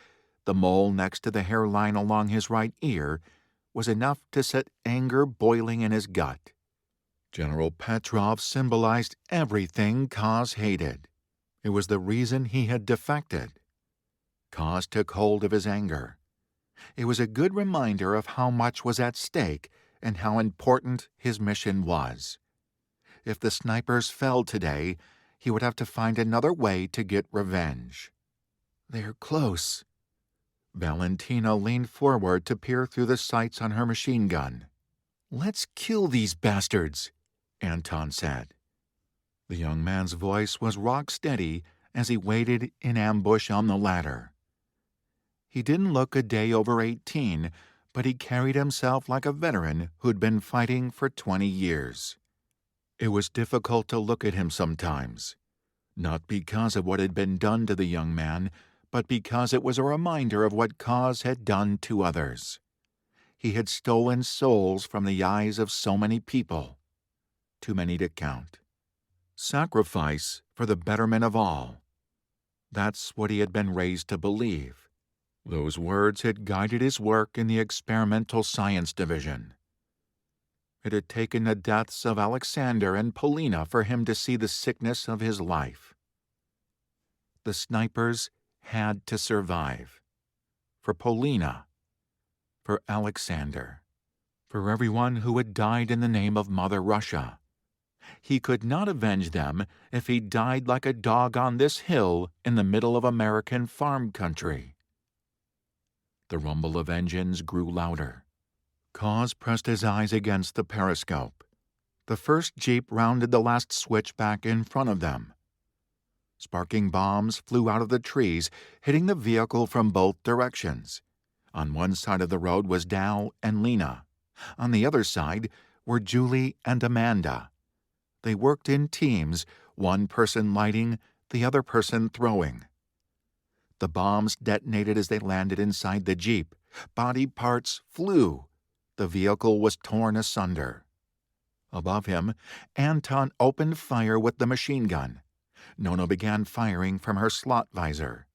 the mole next to the hairline along his right ear, was enough to set anger boiling in his gut. General Petrov symbolized everything Cos hated. It was the reason he had defected. Cos took hold of his anger. It was a good reminder of how much was at stake and how important his mission was. If the snipers fell today, he would have to find another way to get revenge. "They're close." Valentina leaned forward to peer through the sights on her machine gun. "Let's kill these bastards," Anton said. The young man's voice was rock steady as he waited in ambush on the ladder. He didn't look a day over 18, but he carried himself like a veteran who'd been fighting for 20 years. It was difficult to look at him sometimes, not because of what had been done to the young man, but because it was a reminder of what Cos had done to others. He had stolen souls from the eyes of so many people, too many to count. Sacrifice for the betterment of all. That's what he had been raised to believe. Those words had guided his work in the Experimental Science Division. It had taken the deaths of Alexander and Polina for him to see the sickness of his life. The snipers had to survive. For Polina. For Alexander. For everyone who had died in the name of Mother Russia. He could not avenge them if he died like a dog on this hill in the middle of American farm country. The rumble of engines grew louder. Cos pressed his eyes against the periscope. The first jeep rounded the last switchback in front of them. Sparking bombs flew out of the trees, hitting the vehicle from both directions. On one side of the road was Dal and Lena. On the other side were Julie and Amanda. They worked in teams, one person lighting, the other person throwing. The bombs detonated as they landed inside the Jeep. Body parts flew. The vehicle was torn asunder. Above him, Anton opened fire with the machine gun. Nona began firing from her slot visor.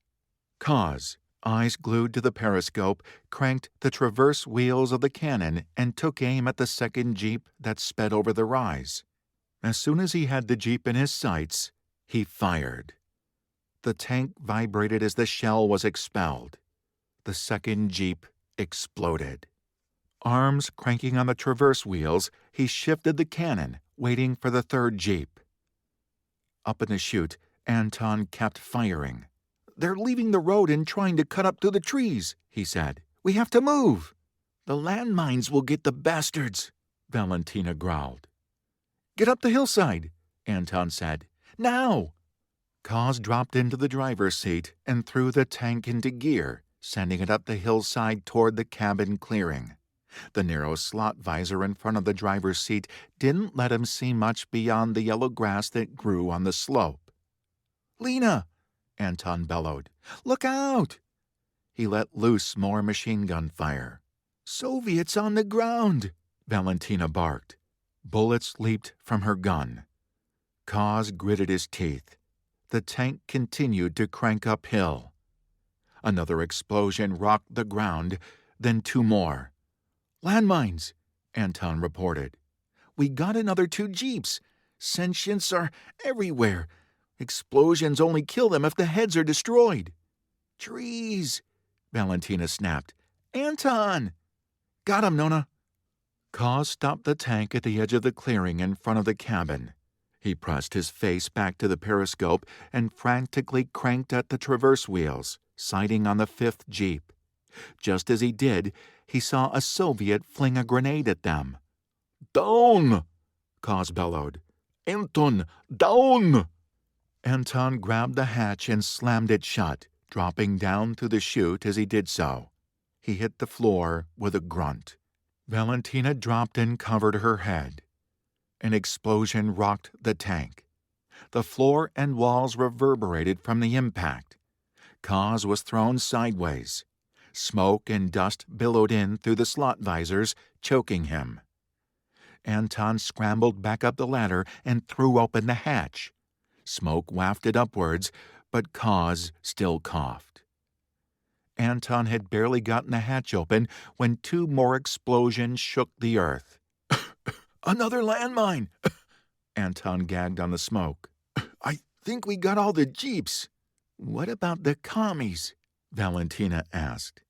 Kaz, eyes glued to the periscope, cranked the traverse wheels of the cannon and took aim at the second Jeep that sped over the rise. As soon as he had the Jeep in his sights, he fired. The tank vibrated as the shell was expelled. The second Jeep exploded. Arms cranking on the traverse wheels, he shifted the cannon, waiting for the third Jeep. Up in the chute, Anton kept firing. "They're leaving the road and trying to cut up through the trees," he said. "We have to move." "The landmines will get the bastards," Valentina growled. "Get up the hillside," Anton said. "Now!" Kaz dropped into the driver's seat and threw the tank into gear, sending it up the hillside toward the cabin clearing. The narrow slot visor in front of the driver's seat didn't let him see much beyond the yellow grass that grew on the slope. "Lena!" Anton bellowed. "Look out!" He let loose more machine gun fire. "Soviets on the ground!" Valentina barked. Bullets leaped from her gun. Kaz gritted his teeth. The tank continued to crank uphill. Another explosion rocked the ground, then two more. "Landmines," Anton reported. "We got another 2 Jeeps. Sentients are everywhere. Explosions only kill them if the heads are destroyed." "Trees," Valentina snapped. "Anton!" "Got him, Nona." Kaz stopped the tank at the edge of the clearing in front of the cabin. He pressed his face back to the periscope and frantically cranked at the traverse wheels, sighting on the 5th Jeep. Just as he did, he saw a Soviet fling a grenade at them. "Down!" Kaz bellowed. "Anton, down!" Anton grabbed the hatch and slammed it shut, dropping down through the chute as he did so. He hit the floor with a grunt. Valentina dropped and covered her head. An explosion rocked the tank. The floor and walls reverberated from the impact. Kaz was thrown sideways. Smoke and dust billowed in through the slot visors, choking him. Anton scrambled back up the ladder and threw open the hatch. Smoke wafted upwards, but Kaz still coughed. Anton had barely gotten the hatch open when 2 more explosions shook the earth. "Another landmine!" Anton gagged on the smoke. "I think we got all the Jeeps." "What about the commies?" Valentina asked.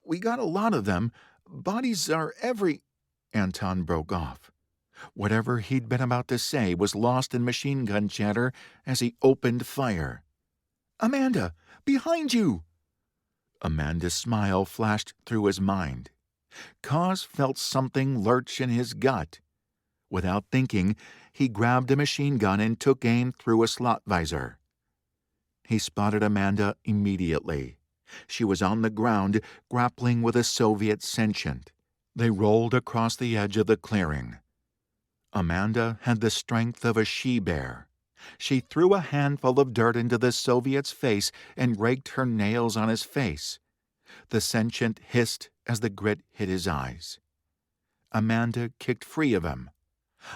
"We got a lot of them. Bodies are Anton broke off. Whatever he'd been about to say was lost in machine gun chatter as he opened fire. "Amanda, behind you!" Amanda's smile flashed through his mind. Kaz felt something lurch in his gut. Without thinking, he grabbed a machine gun and took aim through a slot visor. He spotted Amanda immediately. She was on the ground, grappling with a Soviet sentient. They rolled across the edge of the clearing. Amanda had the strength of a she-bear. She threw a handful of dirt into the Soviet's face and raked her nails on his face. The sentient hissed as the grit hit his eyes. Amanda kicked free of him.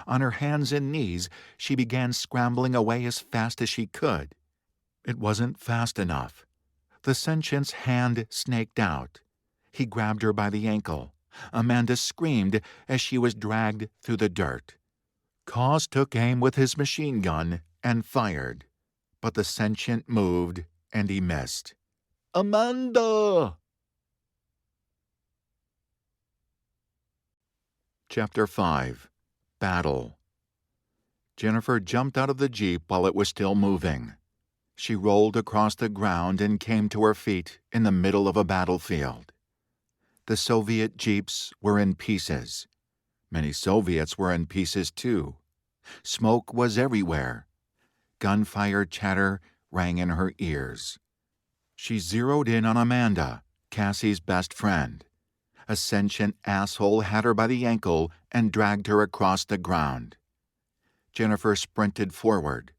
On her hands and knees, she began scrambling away as fast as she could. It wasn't fast enough. The sentient's hand snaked out. He grabbed her by the ankle. Amanda screamed as she was dragged through the dirt. Kaz took aim with his machine gun and fired, but the sentient moved and he missed. "Amanda!" Chapter 5. Battle. Jennifer jumped out of the Jeep while it was still moving. She rolled across the ground and came to her feet in the middle of a battlefield. The Soviet Jeeps were in pieces. Many Soviets were in pieces too. Smoke was everywhere. Gunfire chatter rang in her ears. She zeroed in on Amanda, Cassie's best friend. A sentient asshole had her by the ankle and dragged her across the ground. Jennifer sprinted forward.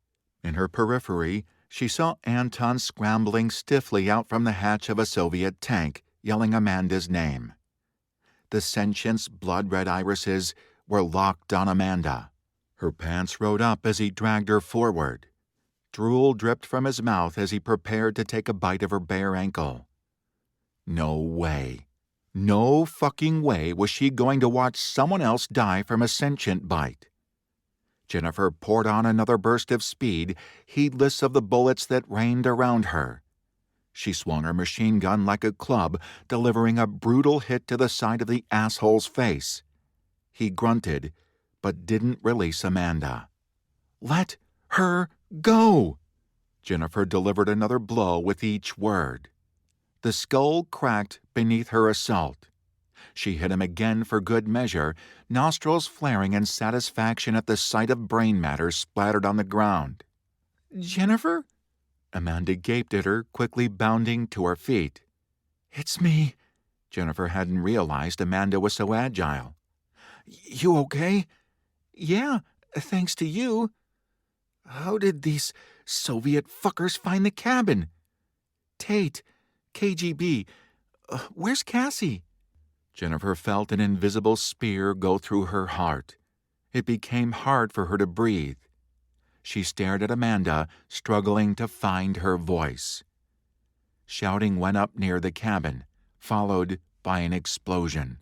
In her periphery, She saw Anton scrambling stiffly out from the hatch of a Soviet tank, yelling Amanda's name. The sentient's blood-red irises were locked on Amanda. Her pants rode up as he dragged her forward. Drool dripped from his mouth as he prepared to take a bite of her bare ankle. No way. No fucking way was she going to watch someone else die from a sentient bite. Jennifer poured on another burst of speed, heedless of the bullets that rained around her. She swung her machine gun like a club, delivering a brutal hit to the side of the asshole's face. He grunted, but didn't release Amanda. "Let her go!" Jennifer delivered another blow with each word. The skull cracked beneath her assault. She hit him again for good measure, nostrils flaring in satisfaction at the sight of brain matter splattered on the ground. "Jennifer?" Amanda gaped at her, quickly bounding to her feet. "It's me." Jennifer hadn't realized Amanda was so agile. "You okay?" "Yeah, thanks to you." "How did these Soviet fuckers find the cabin?" "Tate, KGB. Where's Cassie?" Jennifer felt an invisible spear go through her heart. It became hard for her to breathe. She stared at Amanda, struggling to find her voice. Shouting went up near the cabin, followed by an explosion.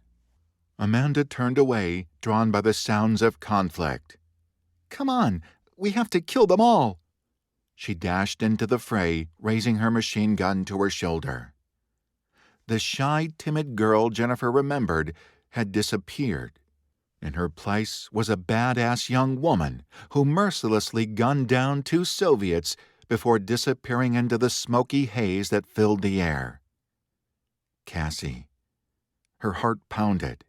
Amanda turned away, drawn by the sounds of conflict. "Come on, we have to kill them all." She dashed into the fray, raising her machine gun to her shoulder. The shy, timid girl Jennifer remembered had disappeared. In her place was a badass young woman who mercilessly gunned down 2 Soviets before disappearing into the smoky haze that filled the air. Cassie. Her heart pounded.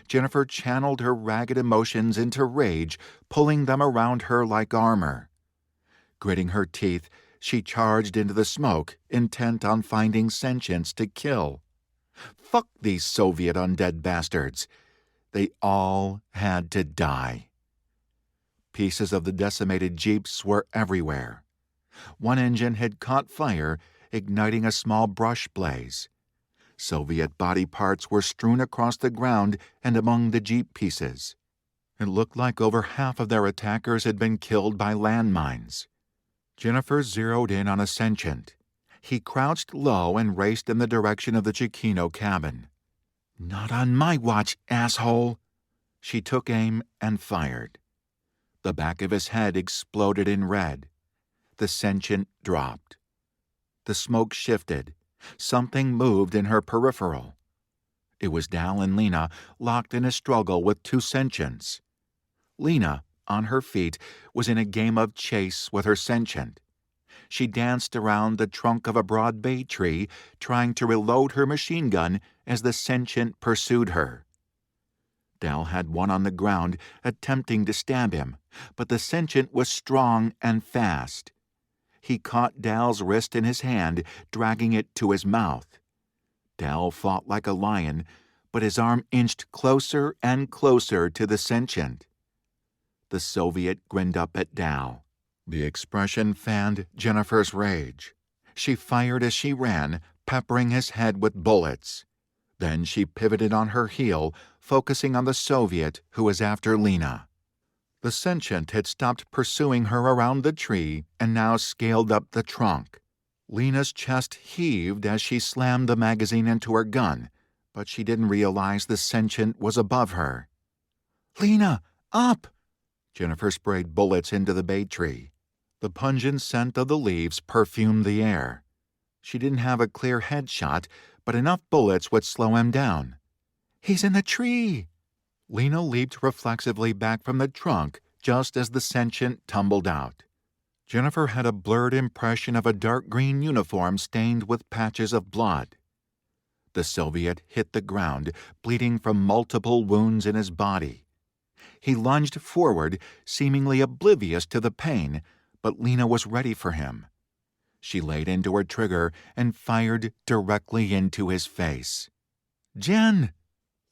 Jennifer channeled her ragged emotions into rage, pulling them around her like armor. Gritting her teeth, she charged into the smoke, intent on finding sentients to kill. Fuck these Soviet undead bastards. They all had to die. Pieces of the decimated jeeps were everywhere. One engine had caught fire, igniting a small brush blaze. Soviet body parts were strewn across the ground and among the jeep pieces. It looked like over half of their attackers had been killed by landmines. Jennifer zeroed in on a sentient. He crouched low and raced in the direction of the Chiquino cabin. "Not on my watch, asshole!" She took aim and fired. The back of his head exploded in red. The sentient dropped. The smoke shifted. Something moved in her peripheral. It was Dal and Lena, locked in a struggle with 2 sentients. Lena, on her feet, was in a game of chase with her sentient. She danced around the trunk of a broad bay tree, trying to reload her machine gun as the sentient pursued her. Dal had one on the ground, attempting to stab him, but the sentient was strong and fast. He caught Dal's wrist in his hand, dragging it to his mouth. Dal fought like a lion, but his arm inched closer and closer to the sentient. The Soviet grinned up at Dal. The expression fanned Jennifer's rage. She fired as she ran, peppering his head with bullets. Then she pivoted on her heel, focusing on the Soviet who was after Lena. The sentient had stopped pursuing her around the tree and now scaled up the trunk. Lena's chest heaved as she slammed the magazine into her gun, but she didn't realize the sentient was above her. "Lena, up!" Jennifer sprayed bullets into the bay tree. The pungent scent of the leaves perfumed the air. She didn't have a clear headshot, but enough bullets would slow him down. "He's in the tree!" Lena leaped reflexively back from the trunk just as the sentient tumbled out. Jennifer had a blurred impression of a dark green uniform stained with patches of blood. The Soviet hit the ground, bleeding from multiple wounds in his body. He lunged forward, seemingly oblivious to the pain, but Lena was ready for him. She laid into her trigger and fired directly into his face. "Jen!"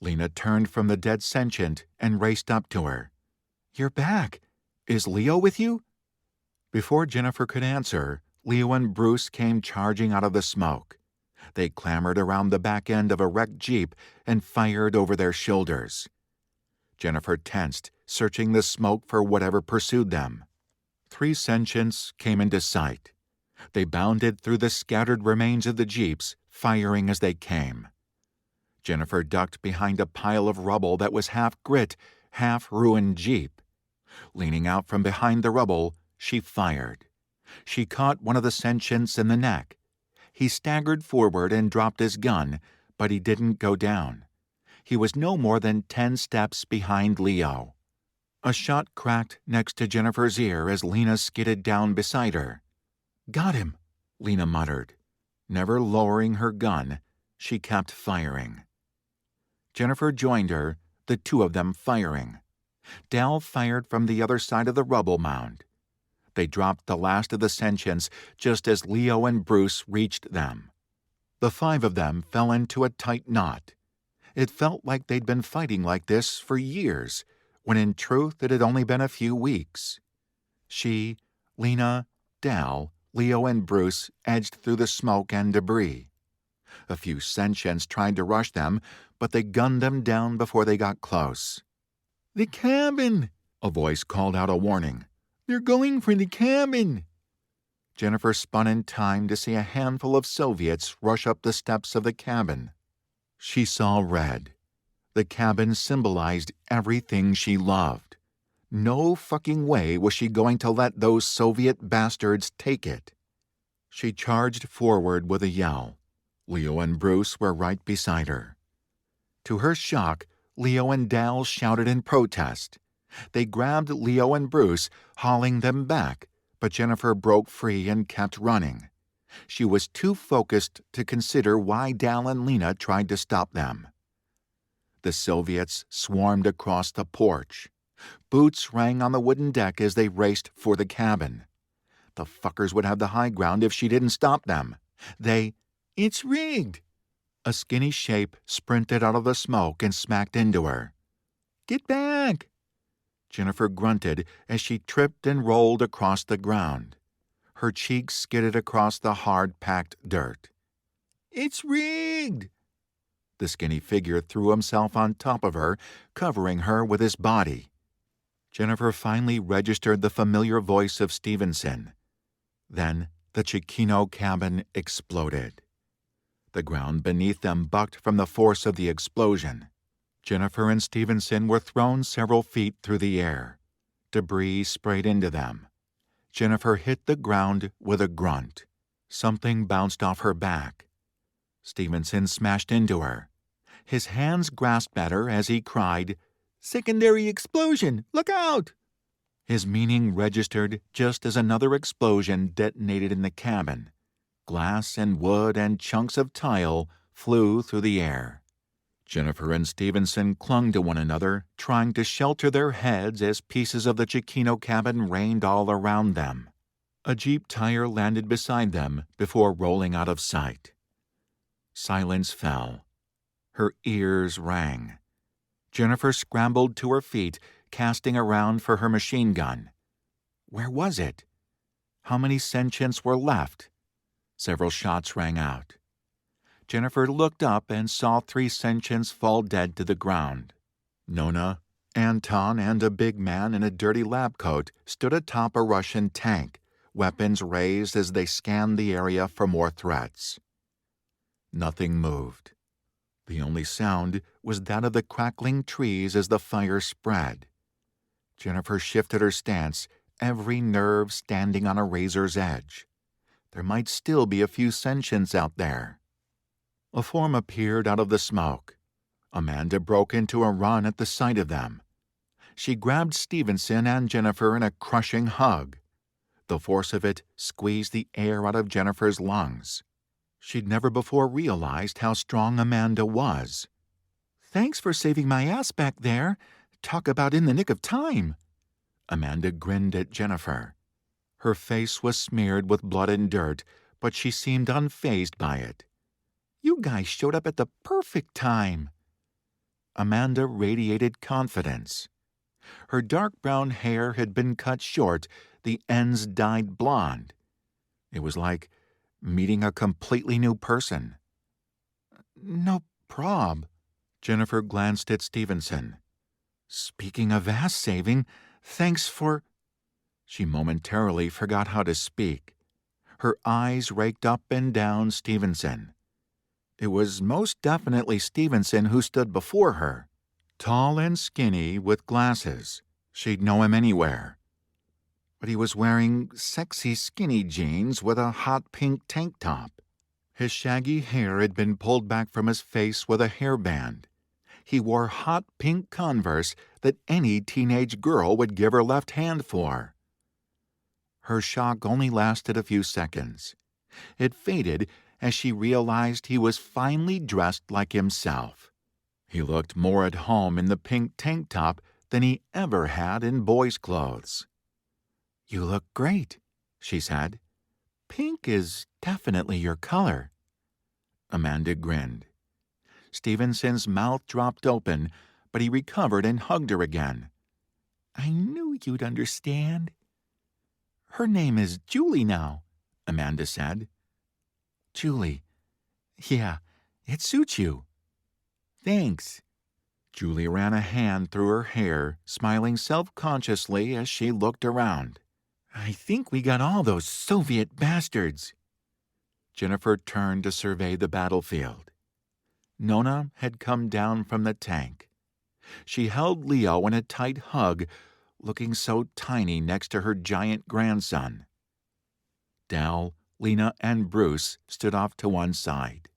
Lena turned from the dead sentient and raced up to her. "You're back. Is Leo with you?" Before Jennifer could answer, Leo and Bruce came charging out of the smoke. They clambered around the back end of a wrecked Jeep and fired over their shoulders. Jennifer tensed, searching the smoke for whatever pursued them. 3 sentients came into sight. They bounded through the scattered remains of the Jeeps, firing as they came. Jennifer ducked behind a pile of rubble that was half grit, half ruined Jeep. Leaning out from behind the rubble, she fired. She caught one of the sentients in the neck. He staggered forward and dropped his gun, but he didn't go down. He was no more than 10 steps behind Leo. A shot cracked next to Jennifer's ear as Lena skidded down beside her. "Got him," Lena muttered. Never lowering her gun, she kept firing. Jennifer joined her, the 2 of them firing. Dal fired from the other side of the rubble mound. They dropped the last of the sentients just as Leo and Bruce reached them. The 5 of them fell into a tight knot. It felt like they'd been fighting like this for years, when in truth it had only been a few weeks. She, Lena, Dal, Leo, and Bruce edged through the smoke and debris. A few sentients tried to rush them, but they gunned them down before they got close. "The cabin!" A voice called out a warning. "They're going for the cabin!" Jennifer spun in time to see a handful of Soviets rush up the steps of the cabin. She saw red. The cabin symbolized everything she loved. No fucking way was she going to let those Soviet bastards take it. She charged forward with a yell. Leo and Bruce were right beside her. To her shock, Leo and Dal shouted in protest. They grabbed Leo and Bruce, hauling them back, but Jennifer broke free and kept running. She was too focused to consider why Dal and Lena tried to stop them. The Soviets swarmed across the porch. Boots rang on the wooden deck as they raced for the cabin. The fuckers would have the high ground if she didn't stop them. "It's rigged!" A skinny shape sprinted out of the smoke and smacked into her. "Get back!" Jennifer grunted as she tripped and rolled across the ground. Her cheeks skidded across the hard-packed dirt. "It's rigged!" The skinny figure threw himself on top of her, covering her with his body. Jennifer finally registered the familiar voice of Stevenson. Then the Chiquino cabin exploded. The ground beneath them bucked from the force of the explosion. Jennifer and Stevenson were thrown several feet through the air. Debris sprayed into them. Jennifer hit the ground with a grunt. Something bounced off her back. Stevenson smashed into her. His hands grasped at her as he cried, "Secondary explosion! Look out!" His meaning registered just as another explosion detonated in the cabin. Glass and wood and chunks of tile flew through the air. Jennifer and Stevenson clung to one another, trying to shelter their heads as pieces of the Chiquino cabin rained all around them. A Jeep tire landed beside them before rolling out of sight. Silence fell. Her ears rang. Jennifer scrambled to her feet, casting around for her machine gun. Where was it? How many sentients were left? Several shots rang out. Jennifer looked up and saw 3 sentients fall dead to the ground. Nona, Anton, and a big man in a dirty lab coat stood atop a Russian tank, weapons raised as they scanned the area for more threats. Nothing moved. The only sound was that of the crackling trees as the fire spread. Jennifer shifted her stance, every nerve standing on a razor's edge. There might still be a few sentients out there. A form appeared out of the smoke. Amanda broke into a run at the sight of them. She grabbed Stevenson and Jennifer in a crushing hug. The force of it squeezed the air out of Jennifer's lungs. She'd never before realized how strong Amanda was. "Thanks for saving my ass back there. Talk about in the nick of time." Amanda grinned at Jennifer. Her face was smeared with blood and dirt, but she seemed unfazed by it. "You guys showed up at the perfect time." Amanda radiated confidence. Her dark brown hair had been cut short, the ends dyed blonde. It was like meeting a completely new person. No prob. Jennifer glanced at Stevenson. Speaking of ass saving, thanks for... She momentarily forgot how to speak. Her eyes raked up and down Stevenson. It was most definitely Stevenson who stood before her. Tall and skinny with glasses. She'd know him anywhere. But he was wearing sexy skinny jeans with a hot pink tank top. His shaggy hair had been pulled back from his face with a hairband. He wore hot pink Converse that any teenage girl would give her left hand for. Her shock only lasted a few seconds. It faded as she realized he was finely dressed like himself. He looked more at home in the pink tank top than he ever had in boys' clothes. You look great, she said. Pink is definitely your color. Amanda grinned. Stevenson's mouth dropped open, but he recovered and hugged her again. I knew you'd understand. Her name is Julie now, Amanda said. Julie. Yeah, it suits you. Thanks. Julie ran a hand through her hair, smiling self-consciously as she looked around. I think we got all those Soviet bastards. Jennifer turned to survey the battlefield. Nona had come down from the tank. She held Leo in a tight hug, looking so tiny next to her giant grandson. Dal, Lena, and Bruce stood off to one side.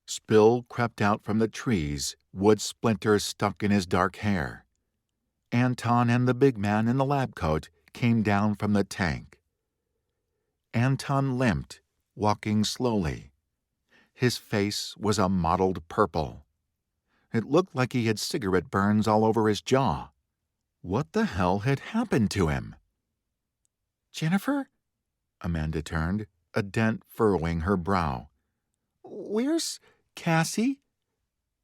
Spill crept out from the trees, wood splinters stuck in his dark hair. Anton and the big man in the lab coat came down from the tank. Anton limped, walking slowly. His face was a mottled purple. It looked like he had cigarette burns all over his jaw. What the hell had happened to him? Jennifer? Amanda turned, a dent furrowing her brow. Where's Cassie?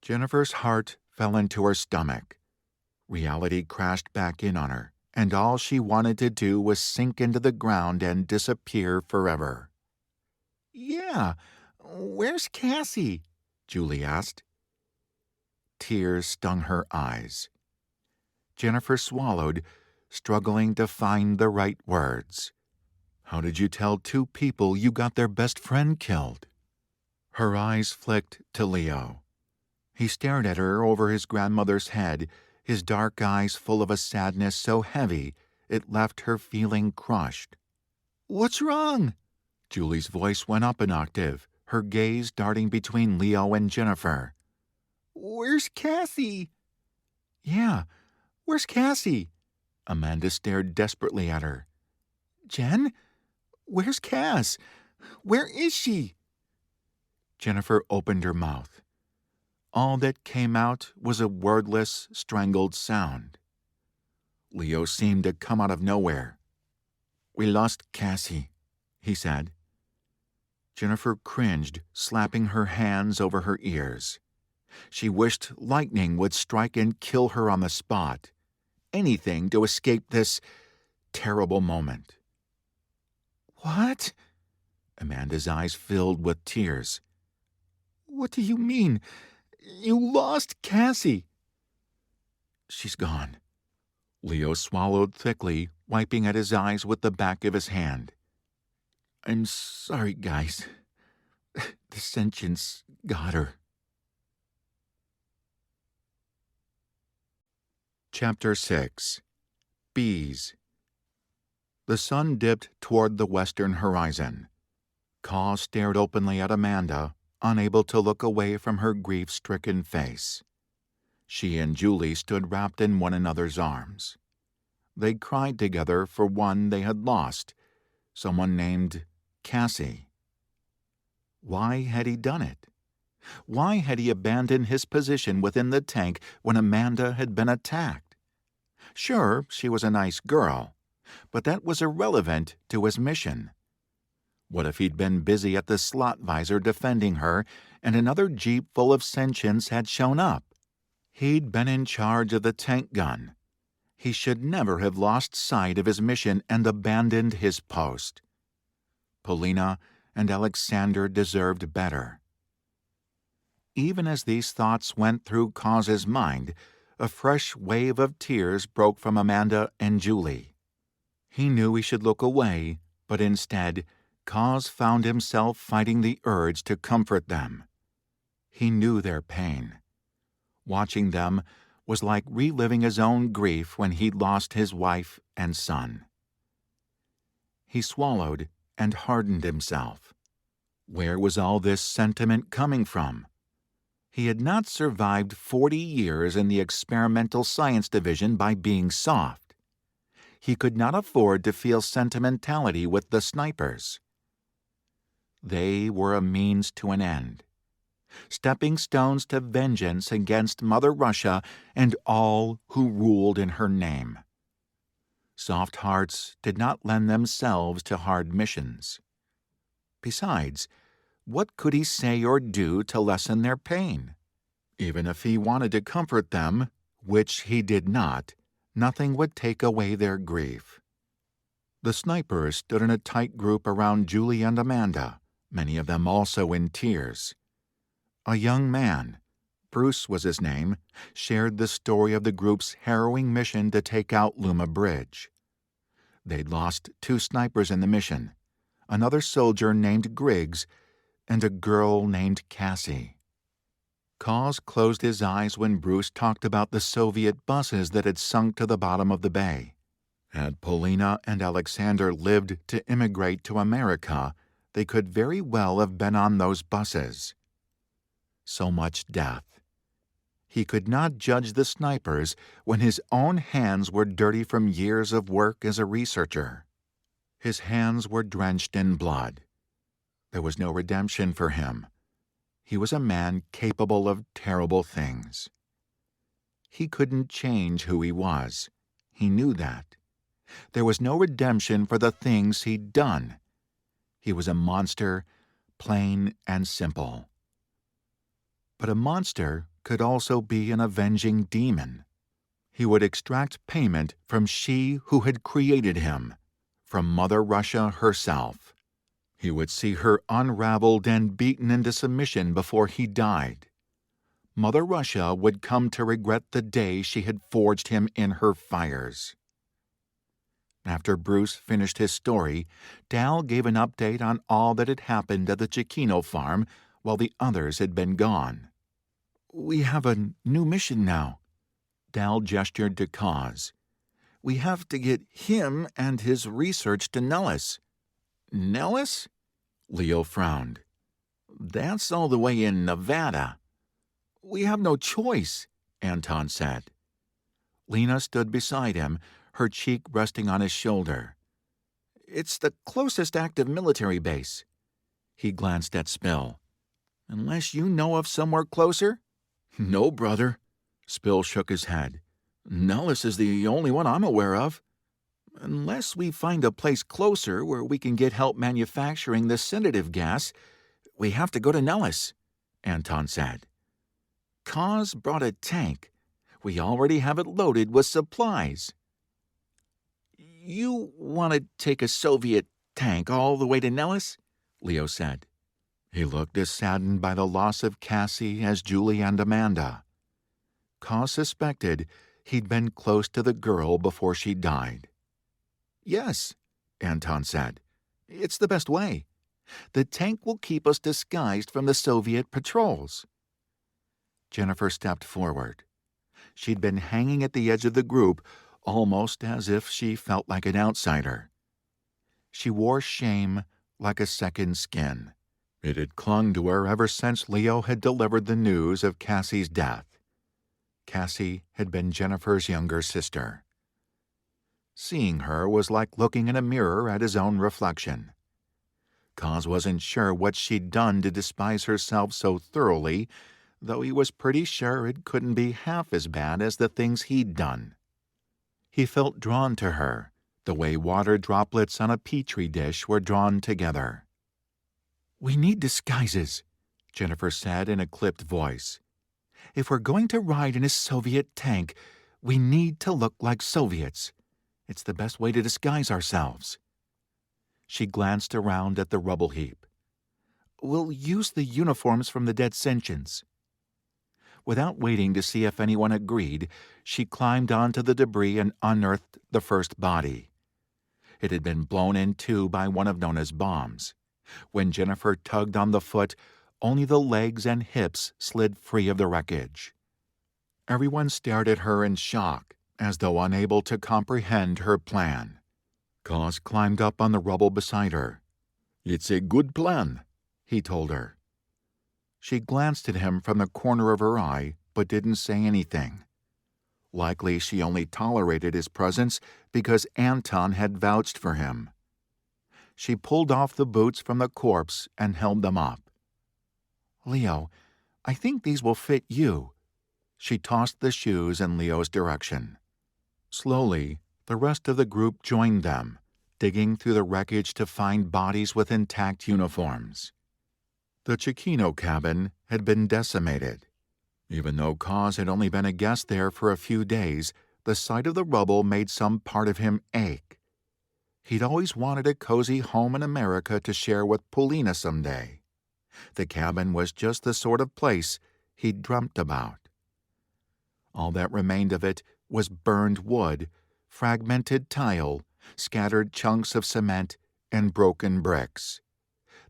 Jennifer's heart fell into her stomach. Reality crashed back in on her, and all she wanted to do was sink into the ground and disappear forever. Yeah, where's Cassie? Julie asked. Tears stung her eyes. Jennifer swallowed, struggling to find the right words. How did you tell two people you got their best friend killed? Her eyes flicked to Leo. He stared at her over his grandmother's head, his dark eyes full of a sadness so heavy it left her feeling crushed. What's wrong? Julie's voice went up an octave, her gaze darting between Leo and Jennifer. Where's Cassie? Yeah, where's Cassie? Amanda stared desperately at her. Jen? Where's Cass? Where is she? Jennifer opened her mouth. All that came out was a wordless, strangled sound. Leo seemed to come out of nowhere. We lost Cassie, he said. Jennifer cringed, slapping her hands over her ears. She wished lightning would strike and kill her on the spot. Anything to escape this terrible moment. What? Amanda's eyes filled with tears. What do you mean? You lost Cassie. She's gone. Leo swallowed thickly, wiping at his eyes with the back of his hand. I'm sorry, guys. The sentience got her. Chapter 6. Bees. The sun dipped toward the western horizon. Caw stared openly at Amanda, unable to look away from her grief-stricken face. She and Julie stood wrapped in one another's arms. They cried together for one they had lost, someone named Cassie. Why had he done it? Why had he abandoned his position within the tank when Amanda had been attacked? Sure, she was a nice girl, but that was irrelevant to his mission. What if he'd been busy at the slot visor defending her, and another jeep full of sentients had shown up? He'd been in charge of the tank gun. He should never have lost sight of his mission and abandoned his post. Polina and Alexander deserved better. Even as these thoughts went through Kaz's mind, a fresh wave of tears broke from Amanda and Julie. He knew he should look away, but instead, Kaz found himself fighting the urge to comfort them. He knew their pain. Watching them was like reliving his own grief when he'd lost his wife and son. He swallowed and hardened himself. Where was all this sentiment coming from? He had not survived 40 years in the experimental science division by being soft. He could not afford to feel sentimentality with the snipers. They were a means to an end, stepping stones to vengeance against Mother Russia and all who ruled in her name. Soft hearts did not lend themselves to hard missions. Besides, what could he say or do to lessen their pain? Even if he wanted to comfort them, which he did not, nothing would take away their grief. The snipers stood in a tight group around Julie and Amanda, many of them also in tears. A young man, Bruce was his name, shared the story of the group's harrowing mission to take out Luma Bridge. They'd lost 2 snipers in the mission, another soldier named Griggs, and a girl named Cassie. Kaz closed his eyes when Bruce talked about the Soviet buses that had sunk to the bottom of the bay. Had Polina and Alexander lived to immigrate to America, they could very well have been on those buses. So much death. He could not judge the snipers when his own hands were dirty from years of work as a researcher. His hands were drenched in blood. There was no redemption for him. He was a man capable of terrible things. He couldn't change who he was. He knew that. There was no redemption for the things he'd done. He was a monster, plain and simple. But a monster could also be an avenging demon. He would extract payment from she who had created him, from Mother Russia herself. He would see her unraveled and beaten into submission before he died. Mother Russia would come to regret the day she had forged him in her fires. After Bruce finished his story, Dal gave an update on all that had happened at the Cecchino farm while the others had been gone. "We have a new mission now." Dal gestured to Kaz. "We have to get him and his research to Nellis." "Nellis?" Leo frowned. "That's all the way in Nevada." "We have no choice," Anton said. Lena stood beside him, her cheek resting on his shoulder. "It's the closest active military base." He glanced at Spill. "Unless you know of somewhere closer?" "No, brother." Spill shook his head. "Nellis is the only one I'm aware of." "Unless we find a place closer where we can get help manufacturing the sedative gas, we have to go to Nellis," Anton said. "Kaz brought a tank. We already have it loaded with supplies." "You want to take a Soviet tank all the way to Nellis?" Leo said. He looked as saddened by the loss of Cassie as Julie and Amanda. Kaz suspected he'd been close to the girl before she died. "Yes," Anton said. "It's the best way. The tank will keep us disguised from the Soviet patrols." Jennifer stepped forward. She'd been hanging at the edge of the group, almost as if she felt like an outsider. She wore shame like a second skin. It had clung to her ever since Leo had delivered the news of Cassie's death. Cassie had been Jennifer's younger sister. Seeing her was like looking in a mirror at his own reflection. Kaz wasn't sure what she'd done to despise herself so thoroughly, though he was pretty sure it couldn't be half as bad as the things he'd done. He felt drawn to her, the way water droplets on a petri dish were drawn together. "We need disguises," Jennifer said in a clipped voice. "If we're going to ride in a Soviet tank, we need to look like Soviets. It's the best way to disguise ourselves." She glanced around at the rubble heap. "We'll use the uniforms from the dead sentients." Without waiting to see if anyone agreed, she climbed onto the debris and unearthed the first body. It had been blown in two by one of Nona's bombs. When Jennifer tugged on the foot, only the legs and hips slid free of the wreckage. Everyone stared at her in shock, as though unable to comprehend her plan. Cos climbed up on the rubble beside her. "It's a good plan," he told her. She glanced at him from the corner of her eye, but didn't say anything. Likely she only tolerated his presence because Anton had vouched for him. She pulled off the boots from the corpse and held them up. "Leo, I think these will fit you." She tossed the shoes in Leo's direction. Slowly, the rest of the group joined them, digging through the wreckage to find bodies with intact uniforms. The Cecchino cabin had been decimated. Even though Cos had only been a guest there for a few days, the sight of the rubble made some part of him ache. He'd always wanted a cozy home in America to share with Polina someday. The cabin was just the sort of place he'd dreamt about. All that remained of it was burned wood, fragmented tile, scattered chunks of cement, and broken bricks.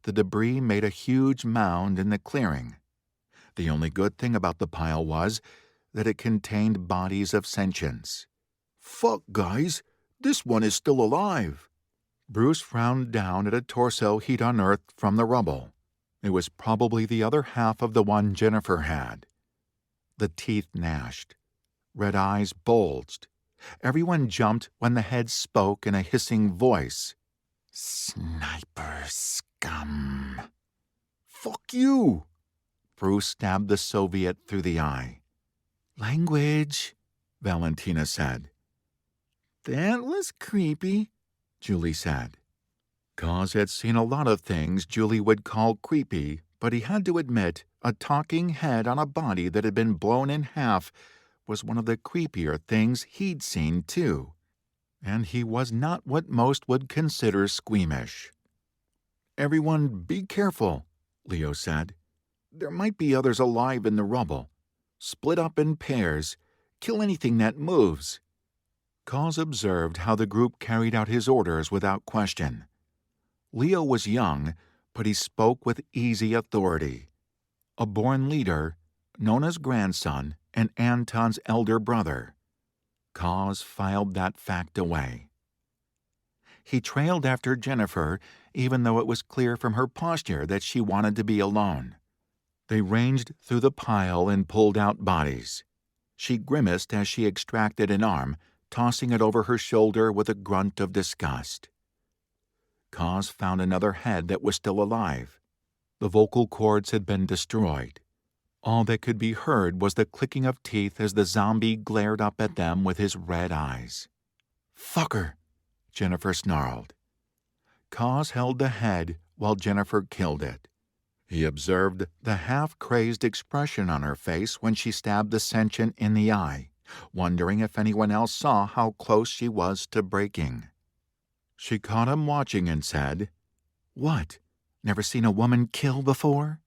The debris made a huge mound in the clearing. The only good thing about the pile was that it contained bodies of sentients. "Fuck, guys! This one is still alive!" Bruce frowned down at a torso he'd unearthed from the rubble. It was probably the other half of the one Jennifer had. The teeth gnashed. Red eyes bulged. Everyone jumped when the head spoke in a hissing voice. "Sniper scum!" "Fuck you!" Bruce stabbed the Soviet through the eye. "Language," Valentina said. "That was creepy," Julie said. Cos had seen a lot of things Julie would call creepy, but he had to admit a talking head on a body that had been blown in half was one of the creepier things he'd seen, too. And he was not what most would consider squeamish. "Everyone be careful," Leo said. "There might be others alive in the rubble. Split up in pairs. Kill anything that moves." Cos observed how the group carried out his orders without question. Leo was young, but he spoke with easy authority. A born leader, Nona's grandson, and Anton's elder brother. Cos filed that fact away. He trailed after Jennifer, even though it was clear from her posture that she wanted to be alone. They ranged through the pile and pulled out bodies. She grimaced as she extracted an arm, tossing it over her shoulder with a grunt of disgust. Cos found another head that was still alive. The vocal cords had been destroyed. All that could be heard was the clicking of teeth as the zombie glared up at them with his red eyes. "Fucker!" Jennifer snarled. Cos held the head while Jennifer killed it. He observed the half-crazed expression on her face when she stabbed the sentient in the eye, wondering if anyone else saw how close she was to breaking. She caught him watching and said, "What? Never seen a woman kill before?"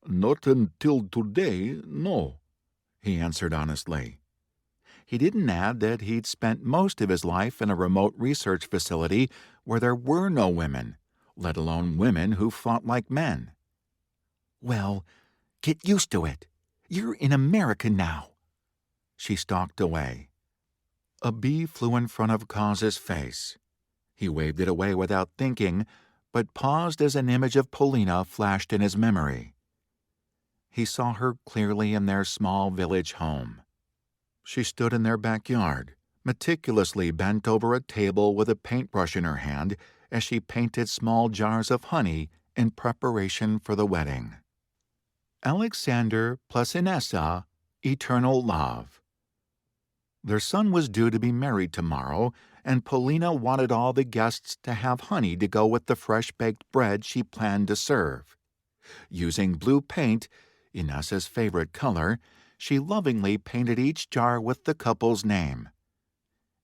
"Not until today, no," he answered honestly. He didn't add that he'd spent most of his life in a remote research facility where there were no women, let alone women who fought like men. "Well, get used to it. You're in America now." She stalked away. A bee flew in front of Cos's face. He waved it away without thinking, but paused as an image of Polina flashed in his memory. He saw her clearly in their small village home. She stood in their backyard, meticulously bent over a table with a paintbrush in her hand as she painted small jars of honey in preparation for the wedding. Alexander plus Inessa, eternal love. Their son was due to be married tomorrow, and Polina wanted all the guests to have honey to go with the fresh-baked bread she planned to serve. Using blue paint, Inessa's favorite color, she lovingly painted each jar with the couple's name.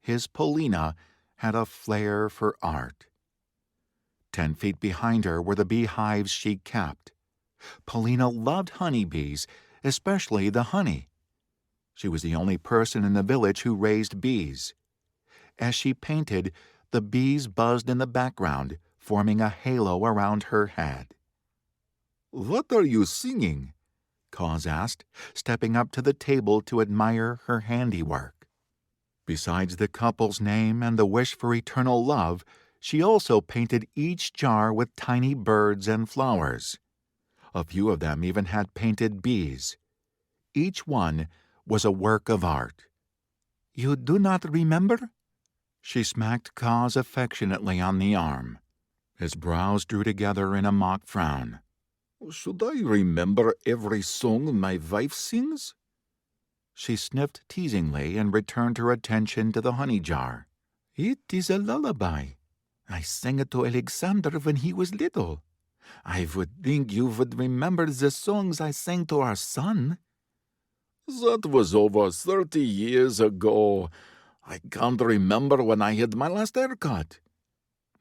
His Polina had a flair for art. 10 feet behind her were the beehives she kept. Polina loved honeybees, especially the honey. She was the only person in the village who raised bees. As she painted, the bees buzzed in the background, forming a halo around her head. "What are you singing?" Cause asked, stepping up to the table to admire her handiwork. Besides the couple's name and the wish for eternal love, she also painted each jar with tiny birds and flowers. A few of them even had painted bees. Each one was a work of art. "You do not remember?" She smacked Cause affectionately on the arm. His brows drew together in a mock frown. "Should I remember every song my wife sings?" She sniffed teasingly and returned her attention to the honey jar. "It is a lullaby. I sang it to Alexander when he was little. I would think you would remember the songs I sang to our son." "That was over 30 years ago. I can't remember when I had my last haircut."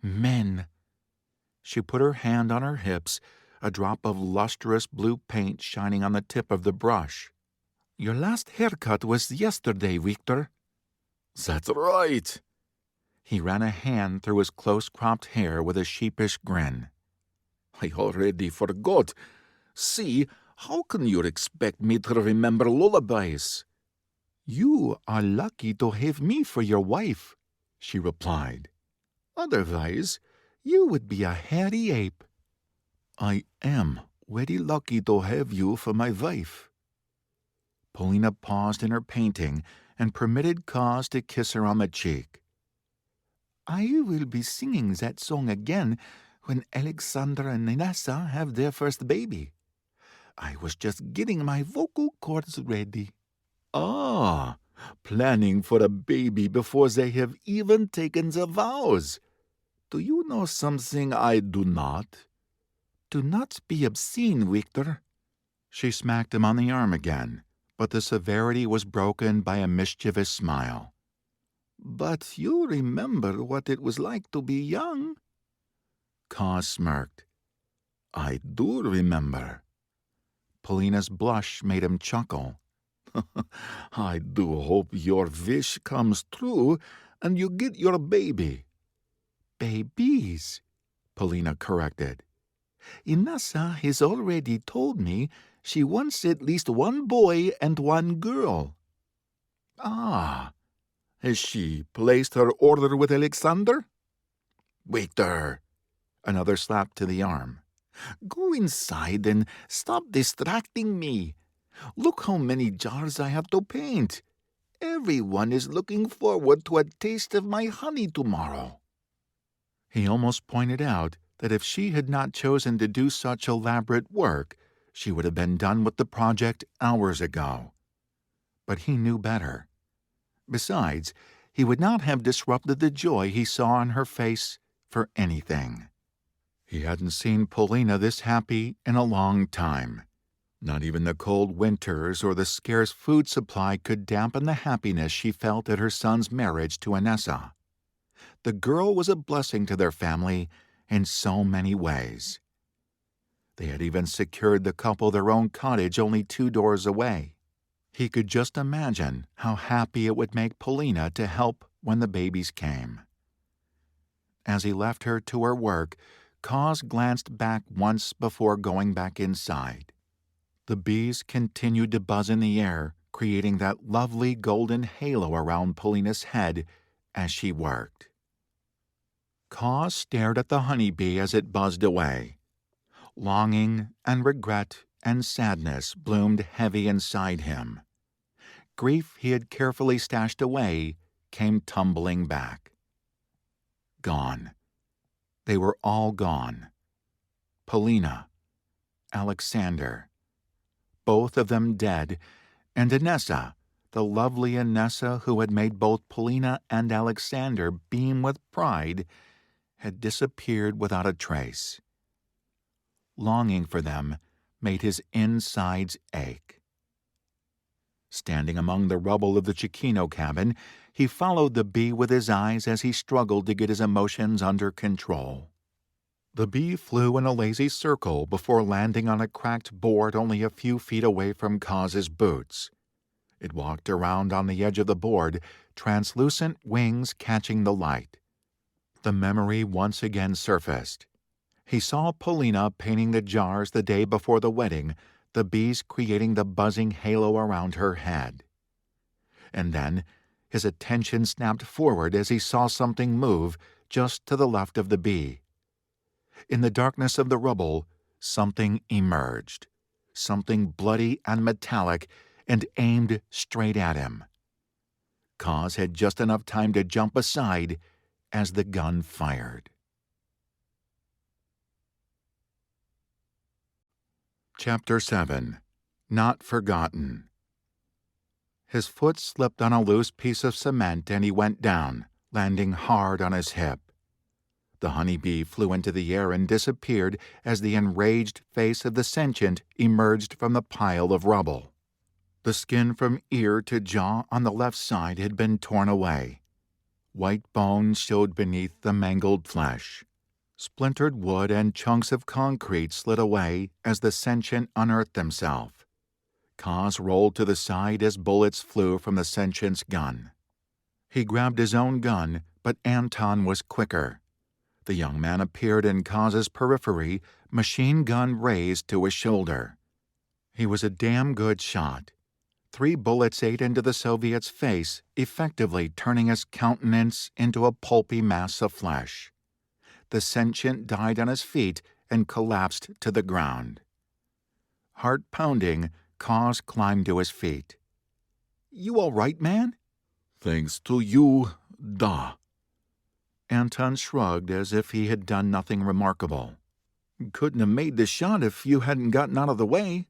Men. She put her hand on her hips, a drop of lustrous blue paint shining on the tip of the brush. "Your last haircut was yesterday, Victor." "That's right." He ran a hand through his close-cropped hair with a sheepish grin. "I already forgot. See, how can you expect me to remember lullabies?" "You are lucky to have me for your wife," she replied. "Otherwise, you would be a hairy ape." "I am very lucky to have you for my wife." Polina paused in her painting and permitted Cause to kiss her on the cheek. "I will be singing that song again when Alexander and Inessa have their first baby. I was just getting my vocal cords ready." "Ah, planning for a baby before they have even taken the vows. Do you know something I do not?" "Do not be obscene, Victor." She smacked him on the arm again, but the severity was broken by a mischievous smile. "But you remember what it was like to be young." Cause smirked. "I do remember." Polina's blush made him chuckle. "I do hope your wish comes true and you get your baby." "Babies," Polina corrected. "Inessa has already told me she wants at least one boy and one girl." "Ah, has she placed her order with Alexander?" "Victor!" Another slap to the arm. "Go inside and stop distracting me. Look how many jars I have to paint. Everyone is looking forward to a taste of my honey tomorrow." He almost pointed out that if she had not chosen to do such elaborate work, she would have been done with the project hours ago. But he knew better. Besides, he would not have disrupted the joy he saw on her face for anything. He hadn't seen Polina this happy in a long time. Not even the cold winters or the scarce food supply could dampen the happiness she felt at her son's marriage to Inessa. The girl was a blessing to their family in so many ways. They had even secured the couple their own cottage only 2 doors away. He could just imagine how happy it would make Polina to help when the babies came. As he left her to her work, Cause glanced back once before going back inside. The bees continued to buzz in the air, creating that lovely golden halo around Polina's head as she worked. Cause stared at the honeybee as it buzzed away. Longing and regret and sadness bloomed heavy inside him. Grief he had carefully stashed away came tumbling back. Gone. They were all gone. Polina, Alexander, both of them dead, and Inessa, the lovely Inessa who had made both Polina and Alexander beam with pride, had disappeared without a trace. Longing for them made his insides ache. Standing among the rubble of the Cecchino cabin, he followed the bee with his eyes as he struggled to get his emotions under control. The bee flew in a lazy circle before landing on a cracked board only a few feet away from Kaz's boots. It walked around on the edge of the board, translucent wings catching the light. The memory once again surfaced. He saw Polina painting the jars the day before the wedding, the bees creating the buzzing halo around her head. And then his attention snapped forward as he saw something move just to the left of the bee. In the darkness of the rubble, something emerged, something bloody and metallic, and aimed straight at him. Kaz had just enough time to jump aside as the gun fired. Chapter 7. Not Forgotten. His foot slipped on a loose piece of cement and he went down, landing hard on his hip. The honeybee flew into the air and disappeared as the enraged face of the sentient emerged from the pile of rubble. The skin from ear to jaw on the left side had been torn away. White bones showed beneath the mangled flesh. Splintered wood and chunks of concrete slid away as the sentient unearthed himself. Kaz rolled to the side as bullets flew from the sentient's gun. He grabbed his own gun, but Anton was quicker. The young man appeared in Kaz's periphery, machine gun raised to his shoulder. He was a damn good shot. 3 bullets ate into the Soviet's face, effectively turning his countenance into a pulpy mass of flesh. The sentient died on his feet and collapsed to the ground. Heart pounding, Kaz climbed to his feet. "You all right, man?" "Thanks to you, da." Anton shrugged as if he had done nothing remarkable. "Couldn't have made the shot if you hadn't gotten out of the way."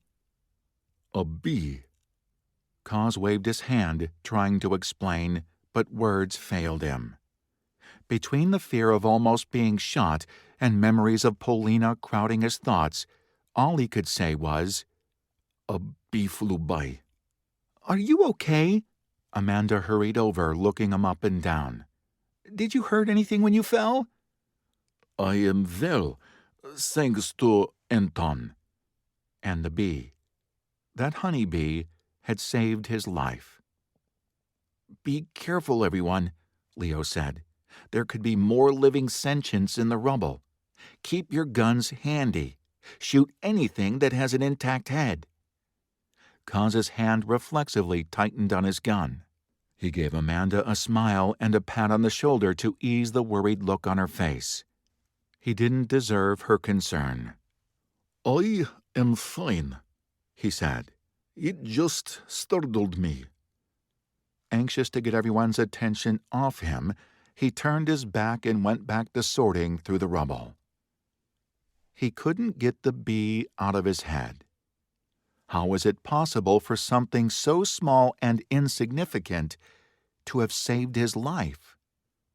"A bee." Kaz waved his hand, trying to explain, but words failed him. Between the fear of almost being shot and memories of Polina crowding his thoughts, all he could say was, "A bee flew by." "Are you okay?" Amanda hurried over, looking him up and down. "Did you hurt anything when you fell?" "I am well, thanks to Anton." And the bee. That honeybee had saved his life. "Be careful, everyone," Leo said. "There could be more living sentients in the rubble. Keep your guns handy. Shoot anything that has an intact head." Kaz's hand reflexively tightened on his gun. He gave Amanda a smile and a pat on the shoulder to ease the worried look on her face. He didn't deserve her concern. "I am fine," he said. "It just startled me." Anxious to get everyone's attention off him, he turned his back and went back to sorting through the rubble. He couldn't get the bee out of his head. How was it possible for something so small and insignificant to have saved his life?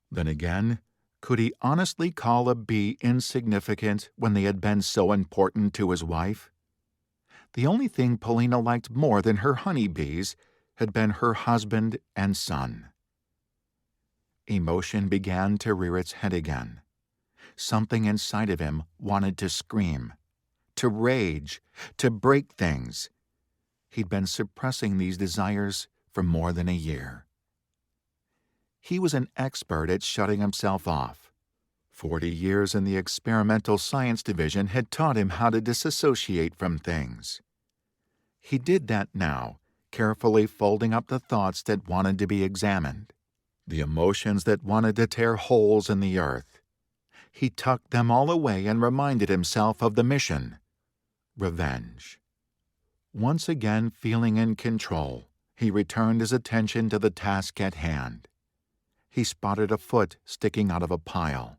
Then again, could he honestly call a bee insignificant when they had been so important to his wife? The only thing Polina liked more than her honeybees had been her husband and son. Emotion began to rear its head again. Something inside of him wanted to scream, to rage, to break things. He'd been suppressing these desires for more than a year. He was an expert at shutting himself off. 40 years in the experimental science division had taught him how to disassociate from things. He did that now, carefully folding up the thoughts that wanted to be examined, the emotions that wanted to tear holes in the earth. He tucked them all away and reminded himself of the mission: revenge. Once again feeling in control, he returned his attention to the task at hand. He spotted a foot sticking out of a pile.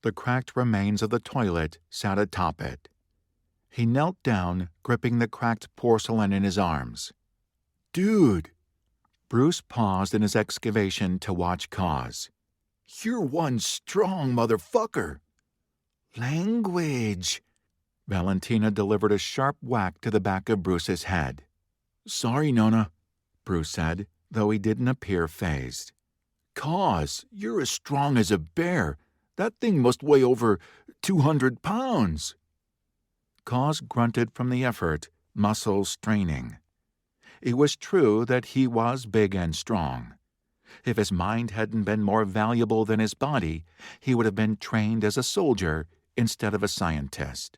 The cracked remains of the toilet sat atop it. He knelt down, gripping the cracked porcelain in his arms. "Dude!" Bruce paused in his excavation to watch Kaz. "You're one strong motherfucker." "Language!" Valentina delivered a sharp whack to the back of Bruce's head. "Sorry, Nona," Bruce said, though he didn't appear fazed. "Kaz, you're as strong as a bear. That thing must weigh over 200 pounds. Cause grunted from the effort, muscles straining. It was true that he was big and strong. If his mind hadn't been more valuable than his body, he would have been trained as a soldier instead of a scientist.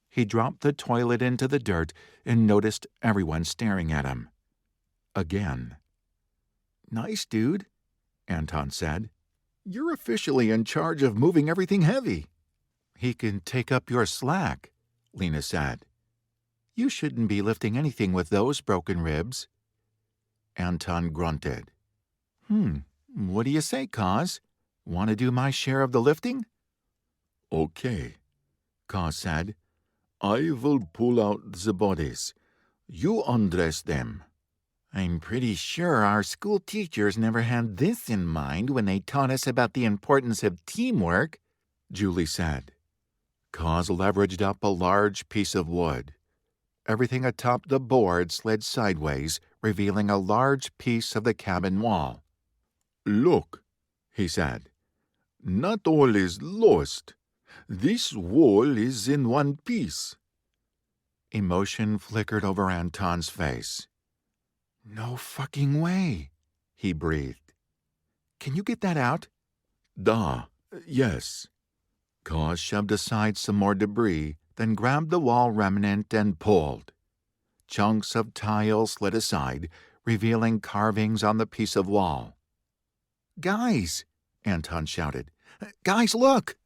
He dropped the toilet into the dirt and noticed everyone staring at him. Again. "Nice dude," Anton said. "You're officially in charge of moving everything heavy." "He can take up your slack," Lena said. "You shouldn't be lifting anything with those broken ribs." Anton grunted. What do you say, Cause? Want to do my share of the lifting?" "Okay," Cause said. "I will pull out the bodies. You undress them." "I'm pretty sure our school teachers never had this in mind when they taught us about the importance of teamwork," Julie said. Cause leveraged up a large piece of wood. Everything atop the board slid sideways, revealing a large piece of the cabin wall. "Look," he said. "Not all is lost. This wall is in one piece." Emotion flickered over Anton's face. "No fucking way," he breathed. "Can you get that out?" Yes." Cause shoved aside some more debris, then grabbed the wall remnant and pulled. Chunks of tile slid aside, revealing carvings on the piece of wall. "Guys!" Anton shouted. "Guys, look!"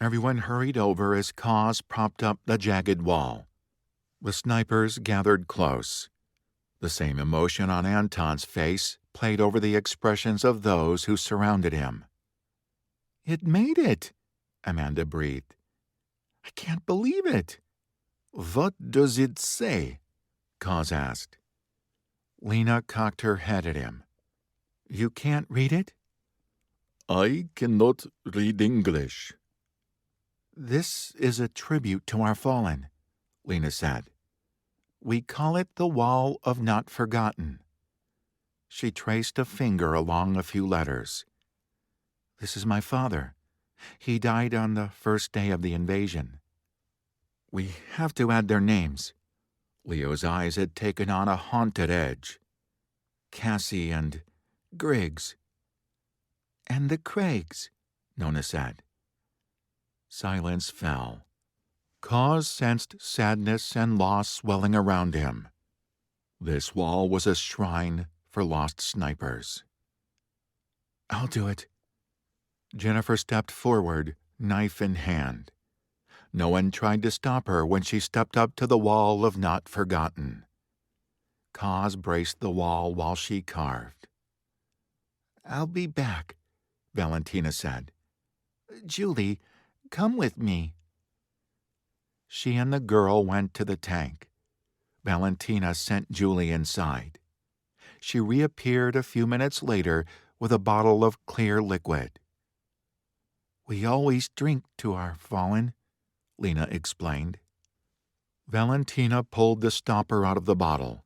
Everyone hurried over as Cause propped up the jagged wall. The snipers gathered close. The same emotion on Anton's face played over the expressions of those who surrounded him. "It made it," Amanda breathed. "I can't believe it." "What does it say?" Cause asked. Lena cocked her head at him. "You can't read it?" "I cannot read English." "This is a tribute to our fallen," Lena said. "We call it the Wall of Not Forgotten." She traced a finger along a few letters. "This is my father. He died on the first day of the invasion." "We have to add their names." Leo's eyes had taken on a haunted edge. "Cassie and Griggs." "And the Craigs," Nona said. Silence fell. Cause sensed sadness and loss swelling around him. This wall was a shrine for lost snipers. "I'll do it." Jennifer stepped forward, knife in hand. No one tried to stop her when she stepped up to the Wall of Not Forgotten. Cause braced the wall while she carved. "I'll be back," Valentina said. "Julie, come with me." She and the girl went to the tank. Valentina sent Julie inside. She reappeared a few minutes later with a bottle of clear liquid. "We always drink to our fallen," Lena explained. Valentina pulled the stopper out of the bottle.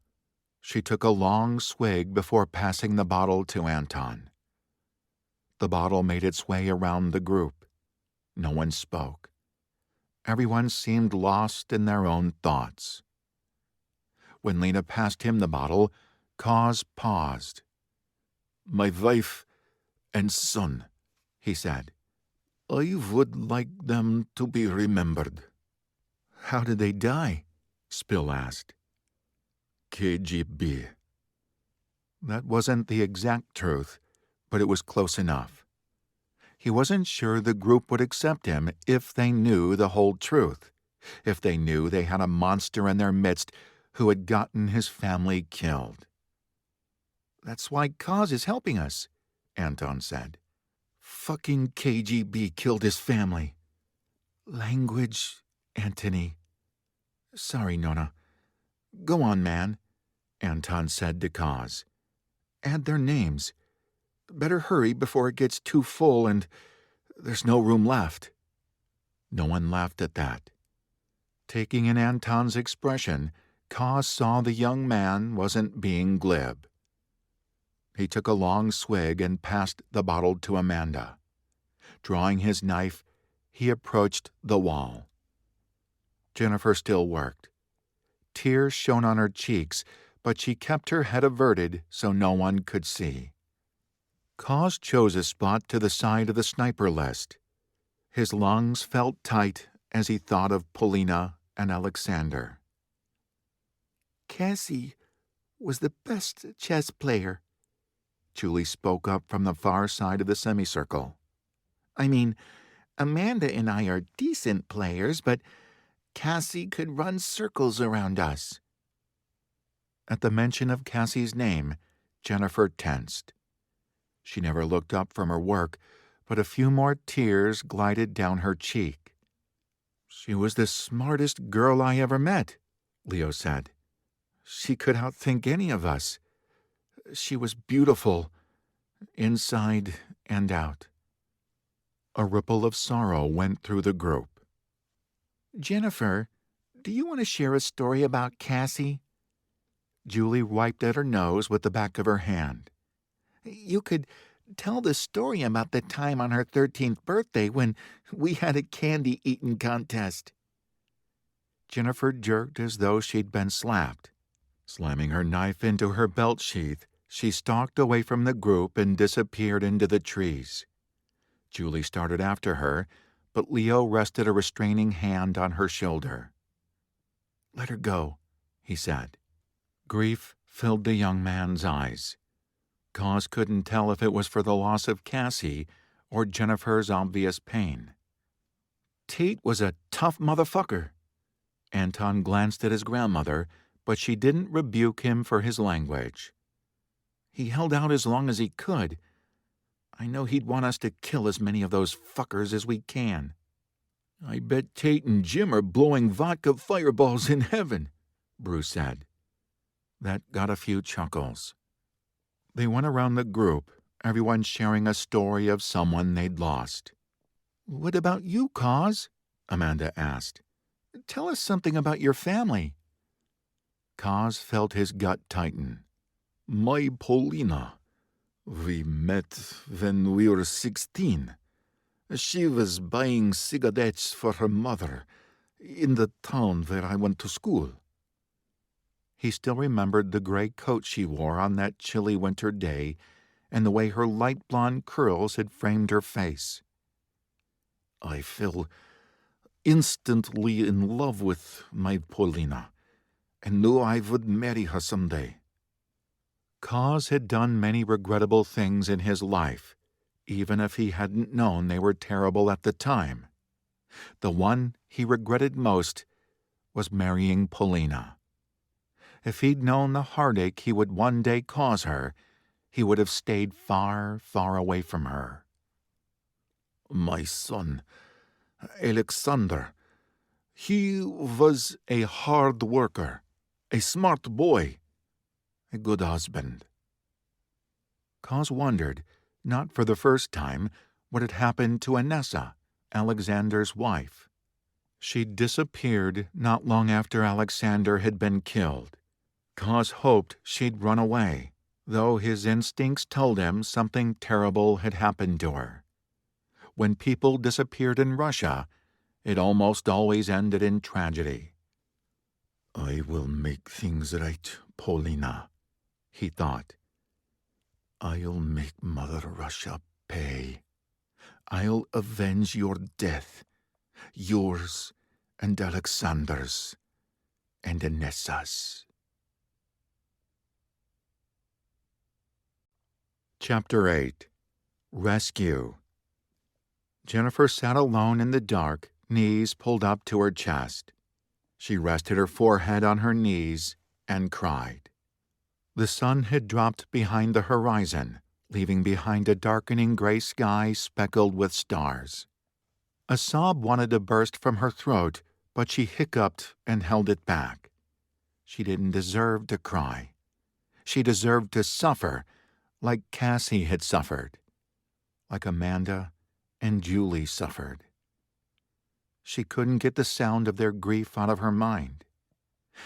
She took a long swig before passing the bottle to Anton. The bottle made its way around the group. No one spoke. Everyone seemed lost in their own thoughts. When Lena passed him the bottle, Cause paused. "My wife and son," he said. "I would like them to be remembered." "How did they die?" Spill asked. KGB. That wasn't the exact truth, but it was close enough. He wasn't sure the group would accept him if they knew the whole truth, if they knew they had a monster in their midst who had gotten his family killed. "That's why Cause is helping us," Anton said. "Fucking KGB killed his family." "Language, Antony." "Sorry, Nona." "Go on, man," Anton said to Cause. "Add their names. Better hurry before it gets too full and there's no room left." No one laughed at that. Taking in Anton's expression, Cause saw the young man wasn't being glib. He took a long swig and passed the bottle to Amanda. Drawing his knife, he approached the wall. Jennifer still worked. Tears shone on her cheeks, but she kept her head averted so no one could see. Cause chose a spot to the side of the sniper list. His lungs felt tight as he thought of Polina and Alexander. Cassie was the best chess player, Julie spoke up from the far side of the semicircle. I mean, Amanda and I are decent players, but Cassie could run circles around us. At the mention of Cassie's name, Jennifer tensed. She never looked up from her work, but a few more tears glided down her cheek. She was the smartest girl I ever met, Leo said. She could outthink any of us. She was beautiful, inside and out. A ripple of sorrow went through the group. Jennifer, do you want to share a story about Cassie? Julie wiped at her nose with the back of her hand. You could tell the story about the time on her 13th birthday when we had a candy-eating contest. Jennifer jerked as though she'd been slapped. Slamming her knife into her belt sheath, she stalked away from the group and disappeared into the trees. Julie started after her, but Leo rested a restraining hand on her shoulder. "Let her go," he said. Grief filled the young man's eyes. Cause couldn't tell if it was for the loss of Cassie or Jennifer's obvious pain. Tate was a tough motherfucker. Anton glanced at his grandmother, but she didn't rebuke him for his language. He held out as long as he could. I know he'd want us to kill as many of those fuckers as we can. I bet Tate and Jim are blowing vodka fireballs in heaven, Bruce said. That got a few chuckles. They went around the group, everyone sharing a story of someone they'd lost. "What about you, Cause?" Amanda asked. "Tell us something about your family." Cause felt his gut tighten. My Paulina. We met when we were 16. She was buying cigarettes for her mother in the town where I went to school. He still remembered the gray coat she wore on that chilly winter day and the way her light blonde curls had framed her face. I fell instantly in love with my Paulina and knew I would marry her someday. Cause had done many regrettable things in his life, even if he hadn't known they were terrible at the time. The one he regretted most was marrying Polina. If he'd known the heartache he would one day cause her, he would have stayed far, far away from her. My son, Alexander, he was a hard worker, a smart boy, a good husband. Cause wondered, not for the first time, what had happened to Anessa, Alexander's wife. She'd disappeared not long after Alexander had been killed. Cause hoped she'd run away, though his instincts told him something terrible had happened to her. When people disappeared in Russia, it almost always ended in tragedy. I will make things right, Paulina, he thought. I'll make Mother Russia pay. I'll avenge your death, yours and Alexander's and Anessa's. Chapter 8. Rescue. Jennifer sat alone in the dark, knees pulled up to her chest. She rested her forehead on her knees and cried. The sun had dropped behind the horizon, leaving behind a darkening gray sky speckled with stars. A sob wanted to burst from her throat, but she hiccuped and held it back. She didn't deserve to cry. She deserved to suffer, like Cassie had suffered, like Amanda and Julie suffered. She couldn't get the sound of their grief out of her mind.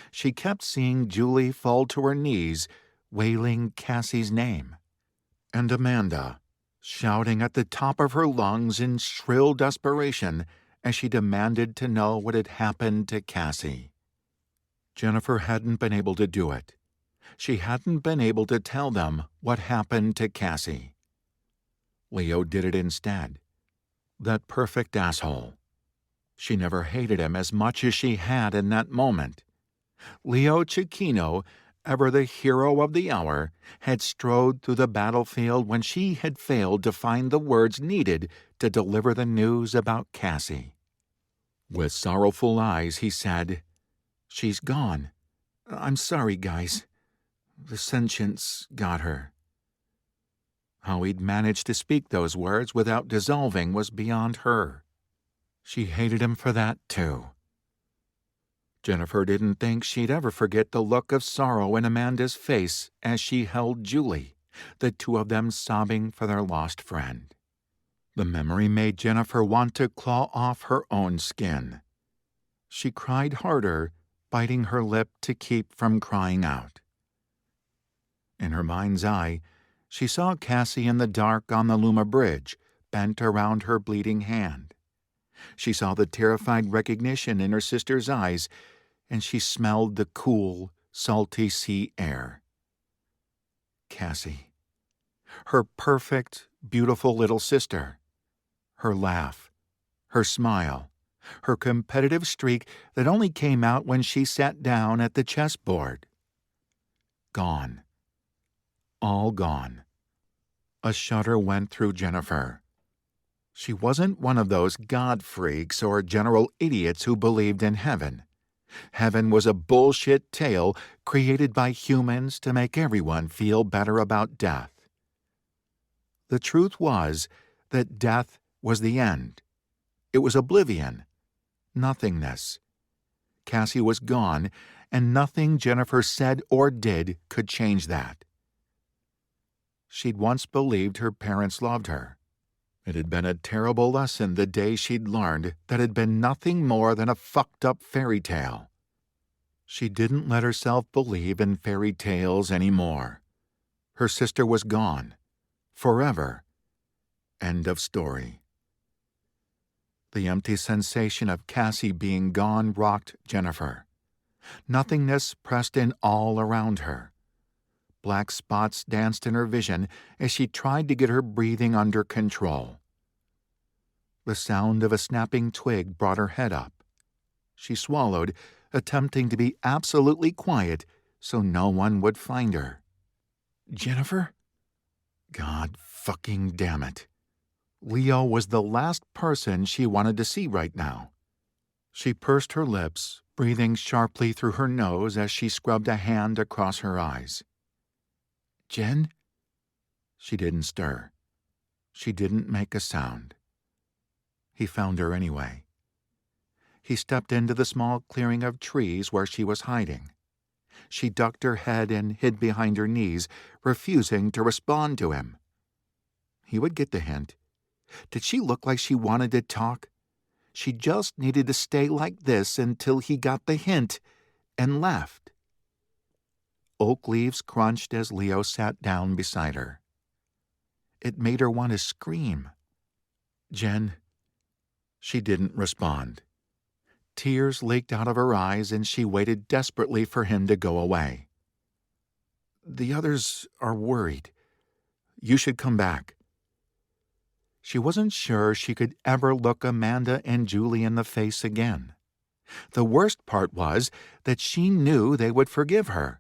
She kept seeing Julie fall to her knees, wailing Cassie's name, and Amanda, shouting at the top of her lungs in shrill desperation as she demanded to know what had happened to Cassie. Jennifer hadn't been able to do it. She hadn't been able to tell them what happened to Cassie. Leo did it instead. That perfect asshole. She never hated him as much as she had in that moment. Leo Cecchino, ever the hero of the hour, had strode through the battlefield when she had failed to find the words needed to deliver the news about Cassie. With sorrowful eyes, he said, "She's gone. I'm sorry, guys. The sentience got her." How he'd managed to speak those words without dissolving was beyond her. She hated him for that, too. Jennifer didn't think she'd ever forget the look of sorrow in Amanda's face as she held Julie, the two of them sobbing for their lost friend. The memory made Jennifer want to claw off her own skin. She cried harder, biting her lip to keep from crying out. In her mind's eye, she saw Cassie in the dark on the Luma Bridge, bent around her bleeding hand. She saw the terrified recognition in her sister's eyes, and she smelled the cool, salty sea air. Cassie. Her perfect, beautiful little sister. Her laugh. Her smile. Her competitive streak that only came out when she sat down at the chessboard. Gone. All gone. A shudder went through Jennifer. She wasn't one of those God freaks or general idiots who believed in heaven. Heaven was a bullshit tale created by humans to make everyone feel better about death. The truth was that death was the end. It was oblivion, nothingness. Cassie was gone, and nothing Jennifer said or did could change that. She'd once believed her parents loved her. It had been a terrible lesson the day she'd learned that had been nothing more than a fucked-up fairy tale. She didn't let herself believe in fairy tales anymore. Her sister was gone. Forever. End of story. The empty sensation of Cassie being gone rocked Jennifer. Nothingness pressed in all around her. Black spots danced in her vision as she tried to get her breathing under control. The sound of a snapping twig brought her head up. She swallowed, attempting to be absolutely quiet so no one would find her. Jennifer? God fucking damn it. Leo was the last person she wanted to see right now. She pursed her lips, breathing sharply through her nose as she scrubbed a hand across her eyes. Jen? She didn't stir. She didn't make a sound. He found her anyway. He stepped into the small clearing of trees where she was hiding. She ducked her head and hid behind her knees, refusing to respond to him. He would get the hint. Did she look like she wanted to talk? She just needed to stay like this until he got the hint and left. Oak leaves crunched as Leo sat down beside her. It made her want to scream. Jen. She didn't respond. Tears leaked out of her eyes, and she waited desperately for him to go away. The others are worried. You should come back. She wasn't sure she could ever look Amanda and Julie in the face again. The worst part was that she knew they would forgive her.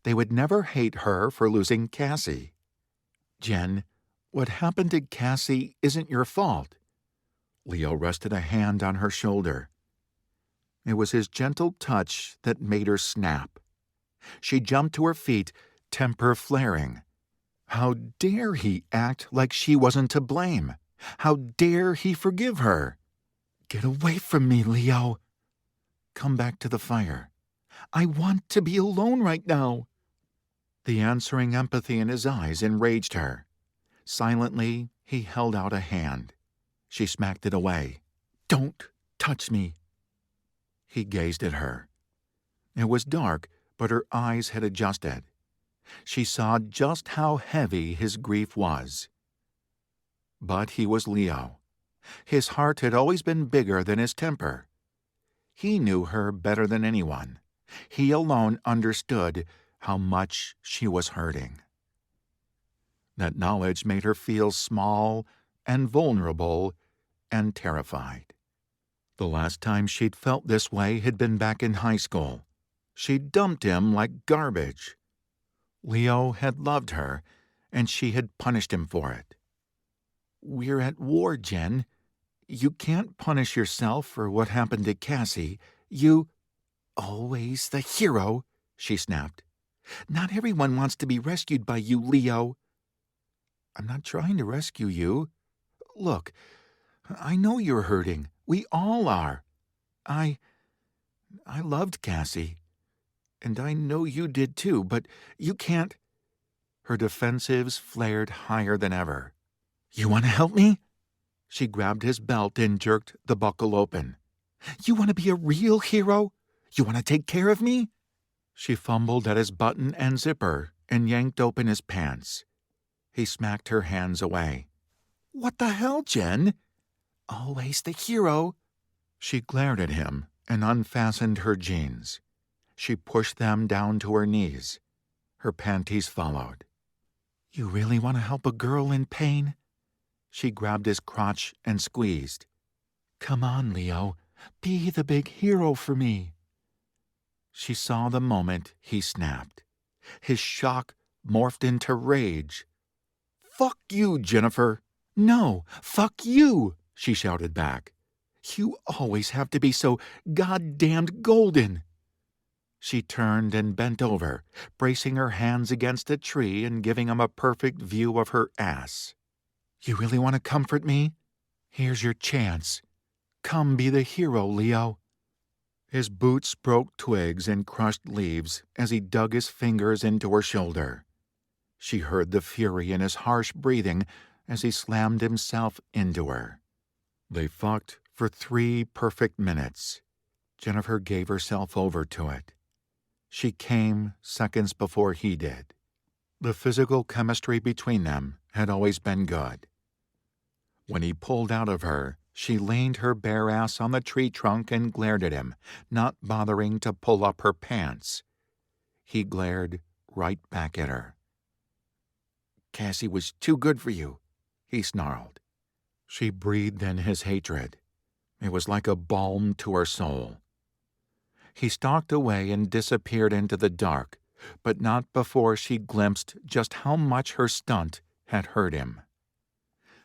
They would never hate her for losing Cassie. Jen, what happened to Cassie isn't your fault. Leo rested a hand on her shoulder. It was his gentle touch that made her snap. She jumped to her feet, temper flaring. How dare he act like she wasn't to blame? How dare he forgive her? Get away from me, Leo. Come back to the fire. I want to be alone right now. The answering empathy in his eyes enraged her. Silently, he held out a hand. She smacked it away. Don't touch me. He gazed at her. It was dark, but her eyes had adjusted. She saw just how heavy his grief was. But he was Leo. His heart had always been bigger than his temper. He knew her better than anyone. He alone understood how much she was hurting. That knowledge made her feel small and vulnerable and terrified. The last time she'd felt this way had been back in high school. She'd dumped him like garbage. Leo had loved her, and she had punished him for it. "We're at war, Jen. You can't punish yourself for what happened to Cassie. You—" "Always the hero," she snapped. "Not everyone wants to be rescued by you, Leo." "I'm not trying to rescue you. Look, I know you're hurting. We all are. I loved Cassie. And I know you did too, but you can't—" Her defensives flared higher than ever. "You want to help me?" She grabbed his belt and jerked the buckle open. "You want to be a real hero? You want to take care of me?" She fumbled at his button and zipper and yanked open his pants. He smacked her hands away. "What the hell, Jen?" "Always the hero." She glared at him and unfastened her jeans. She pushed them down to her knees. Her panties followed. "You really want to help a girl in pain?" She grabbed his crotch and squeezed. "Come on, Leo. Be the big hero for me." She saw the moment he snapped. His shock morphed into rage. "Fuck you, Jennifer." "No, fuck you," she shouted back. "You always have to be so goddamned golden." She turned and bent over, bracing her hands against a tree and giving him a perfect view of her ass. "You really want to comfort me? Here's your chance. Come be the hero, Leo." His boots broke twigs and crushed leaves as he dug his fingers into her shoulder. She heard the fury in his harsh breathing as he slammed himself into her. They fucked for 3 perfect minutes. Jennifer gave herself over to it. She came seconds before he did. The physical chemistry between them had always been good. When he pulled out of her, she leaned her bare ass on the tree trunk and glared at him, not bothering to pull up her pants. He glared right back at her. "Cassie was too good for you," he snarled. She breathed in his hatred. It was like a balm to her soul. He stalked away and disappeared into the dark, but not before she glimpsed just how much her stunt had hurt him.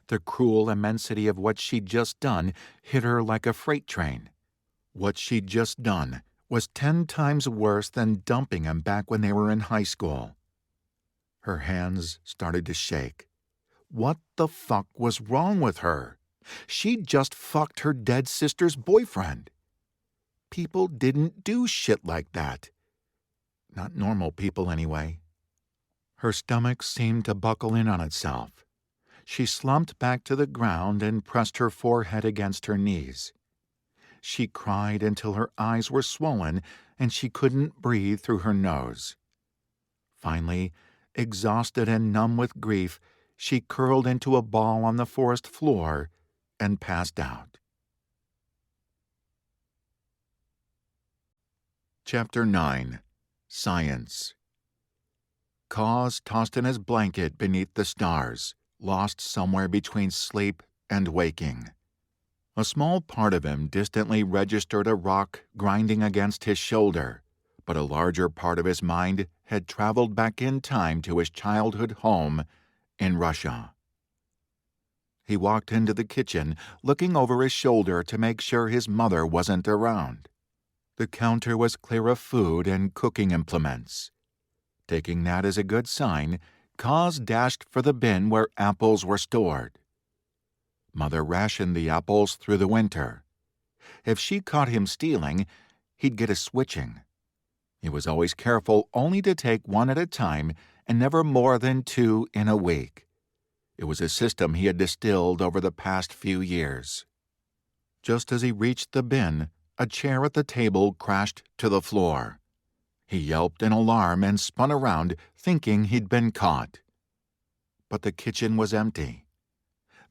The cruel immensity of what she'd just done hit her like a freight train. What she'd just done was 10 times worse than dumping him back when they were in high school. Her hands started to shake. What the fuck was wrong with her? She'd just fucked her dead sister's boyfriend. People didn't do shit like that. Not normal people, anyway. Her stomach seemed to buckle in on itself. She slumped back to the ground and pressed her forehead against her knees. She cried until her eyes were swollen and she couldn't breathe through her nose. Finally, exhausted and numb with grief, she curled into a ball on the forest floor and passed out. Chapter 9. Science. Cause tossed in his blanket beneath the stars, lost somewhere between sleep and waking. A small part of him distantly registered a rock grinding against his shoulder, but a larger part of his mind had traveled back in time to his childhood home in Russia. He walked into the kitchen, looking over his shoulder to make sure his mother wasn't around. The counter was clear of food and cooking implements. Taking that as a good sign, Kaz dashed for the bin where apples were stored. Mother rationed the apples through the winter. If she caught him stealing, he'd get a switching. He was always careful only to take one at a time and never more than 2 in a week. It was a system he had distilled over the past few years. Just as he reached the bin, a chair at the table crashed to the floor. He yelped in alarm and spun around, thinking he'd been caught. But the kitchen was empty.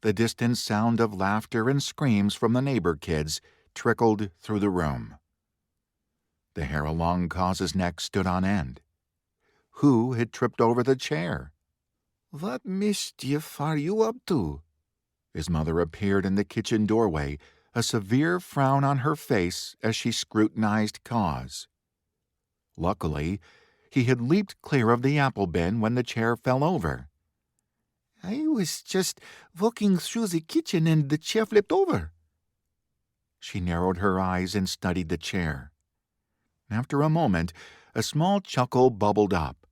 The distant sound of laughter and screams from the neighbor kids trickled through the room. The hair along Cos's neck stood on end. Who had tripped over the chair? What mischief are you up to? His mother appeared in the kitchen doorway, a severe frown on her face as she scrutinized Cos. Luckily, he had leaped clear of the apple bin when the chair fell over. I was just walking through the kitchen and the chair flipped over. She narrowed her eyes and studied the chair. After a moment, a small chuckle bubbled up.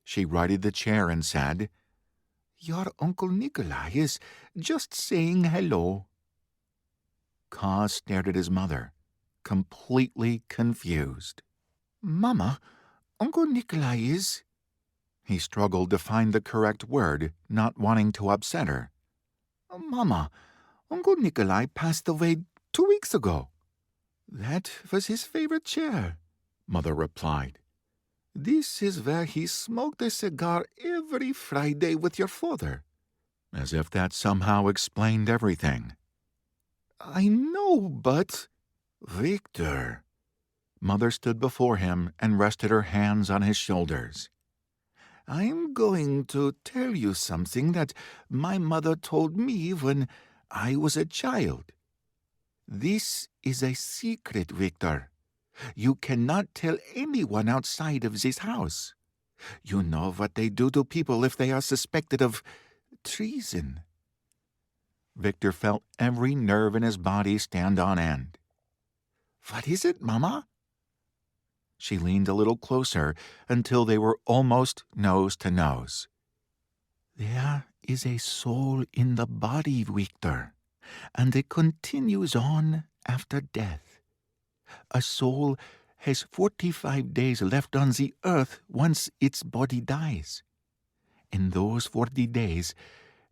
She righted the chair and said, Your Uncle Nikolai is just saying hello. Cos stared at his mother, completely confused. Mama, Uncle Nikolai is... He struggled to find the correct word, not wanting to upset her. Mama, Uncle Nikolai passed away 2 weeks ago. That was his favorite chair, Mother replied. This is where he smoked a cigar every Friday with your father. As if that somehow explained everything. I know, but... Victor. Mother stood before him and rested her hands on his shoulders. I'm going to tell you something that my mother told me when I was a child. This is a secret, Victor. You cannot tell anyone outside of this house. You know what they do to people if they are suspected of treason. Victor felt every nerve in his body stand on end. What is it, Mama? She leaned a little closer until they were almost nose to nose. There is a soul in the body, Victor, and it continues on after death. A soul has 45 days left on the earth once its body dies. In those 40 days,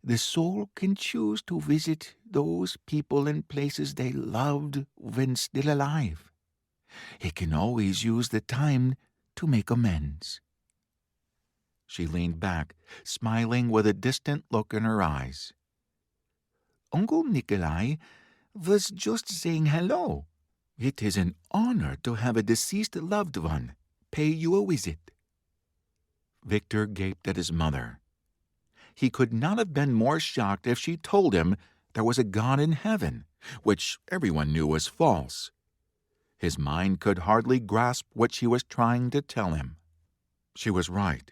the soul can choose to visit those people and places they loved when still alive. It can always use the time to make amends. She leaned back, smiling with a distant look in her eyes. Uncle Nikolai was just saying hello. It is an honor to have a deceased loved one pay you a visit. Victor gaped at his mother. He could not have been more shocked if she told him there was a God in heaven, which everyone knew was false. His mind could hardly grasp what she was trying to tell him. She was right.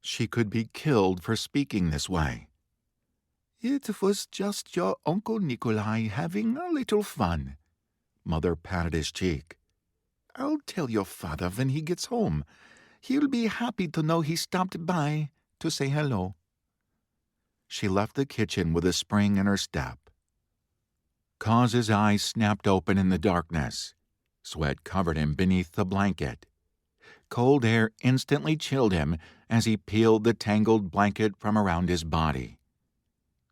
She could be killed for speaking this way. It was just your Uncle Nikolai having a little fun. Mother patted his cheek. I'll tell your father when he gets home. He'll be happy to know he stopped by to say hello. She left the kitchen with a spring in her step. Cos's eyes snapped open in the darkness. Sweat covered him beneath the blanket. Cold air instantly chilled him as he peeled the tangled blanket from around his body.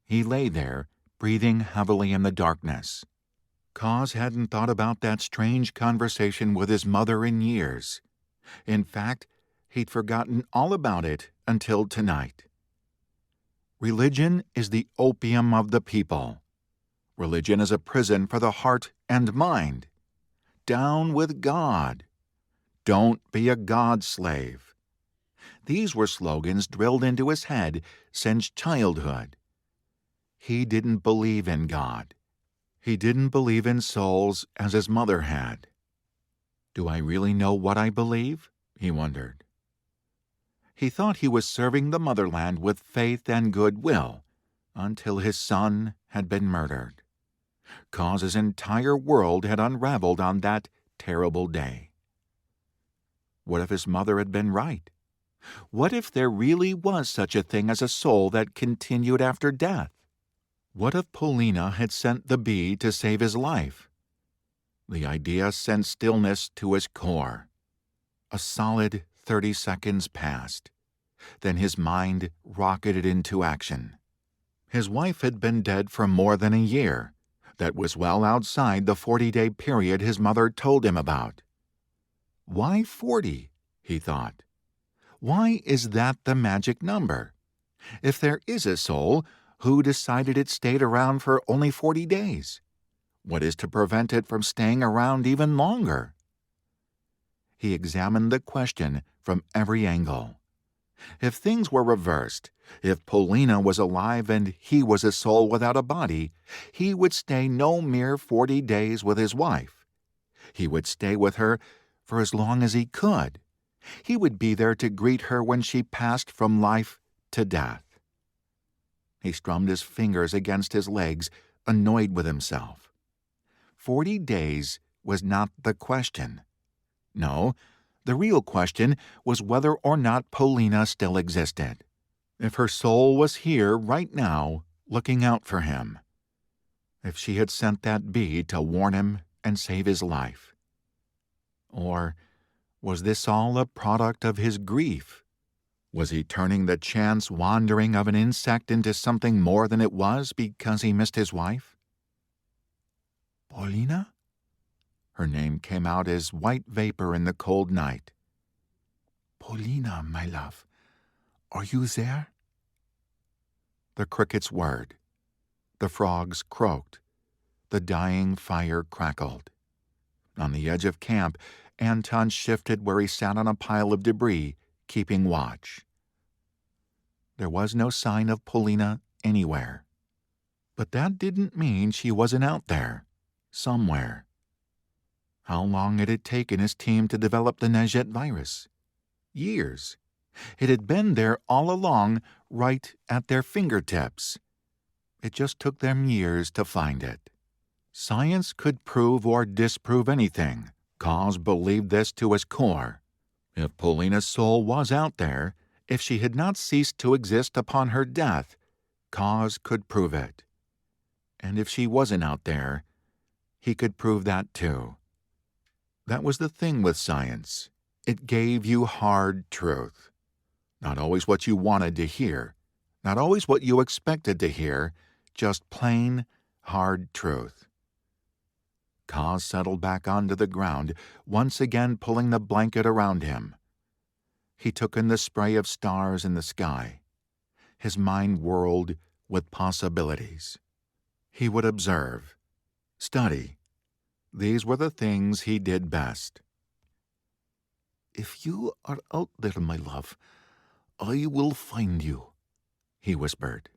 He lay there, breathing heavily in the darkness. Cos hadn't thought about that strange conversation with his mother in years. In fact, he'd forgotten all about it until tonight. Religion is the opium of the people. Religion is a prison for the heart and mind. Down with God. Don't be a God slave. These were slogans drilled into his head since childhood. He didn't believe in God. He didn't believe in souls as his mother had. Do I really know what I believe? He wondered. He thought he was serving the motherland with faith and goodwill until his son had been murdered. Cos's entire world had unraveled on that terrible day. What if his mother had been right? What if there really was such a thing as a soul that continued after death? What if Polina had sent the bee to save his life? The idea sent stillness to his core. A solid 30 seconds passed. Then his mind rocketed into action. His wife had been dead for more than a year. That was well outside the 40-day period his mother told him about. Why 40? He thought. Why is that the magic number? If there is a soul, Who decided it stayed around for only 40 days? What is to prevent it from staying around even longer? He examined the question from every angle. If things were reversed, if Polina was alive and he was a soul without a body, he would stay no mere 40 days with his wife. He would stay with her for as long as he could. He would be there to greet her when she passed from life to death. He strummed his fingers against his legs, annoyed with himself. 40 days was not the question. No, the real question was whether or not Polina still existed. If her soul was here right now, looking out for him. If she had sent that bee to warn him and save his life. Or was this all a product of his grief? Was he turning the chance wandering of an insect into something more than it was because he missed his wife? Polina? Her name came out as white vapor in the cold night. Polina, my love, are you there? The crickets whirred. The frogs croaked. The dying fire crackled. On the edge of camp, Anton shifted where he sat on a pile of debris, keeping watch. There was no sign of Polina anywhere. But that didn't mean she wasn't out there, somewhere. How long had it taken his team to develop the Nejet virus? Years. It had been there all along, right at their fingertips. It just took them years to find it. Science could prove or disprove anything. Cause believed this to his core. If Polina's soul was out there, if she had not ceased to exist upon her death, Cause could prove it. And if she wasn't out there, he could prove that too. That was the thing with science. It gave you hard truth. Not always what you wanted to hear, not always what you expected to hear, just plain, hard truth. Cause settled back onto the ground, once again pulling the blanket around him. He took in the spray of stars in the sky. His mind whirled with possibilities. He would observe, study. These were the things he did best. If you are out there, my love, I will find you, he whispered.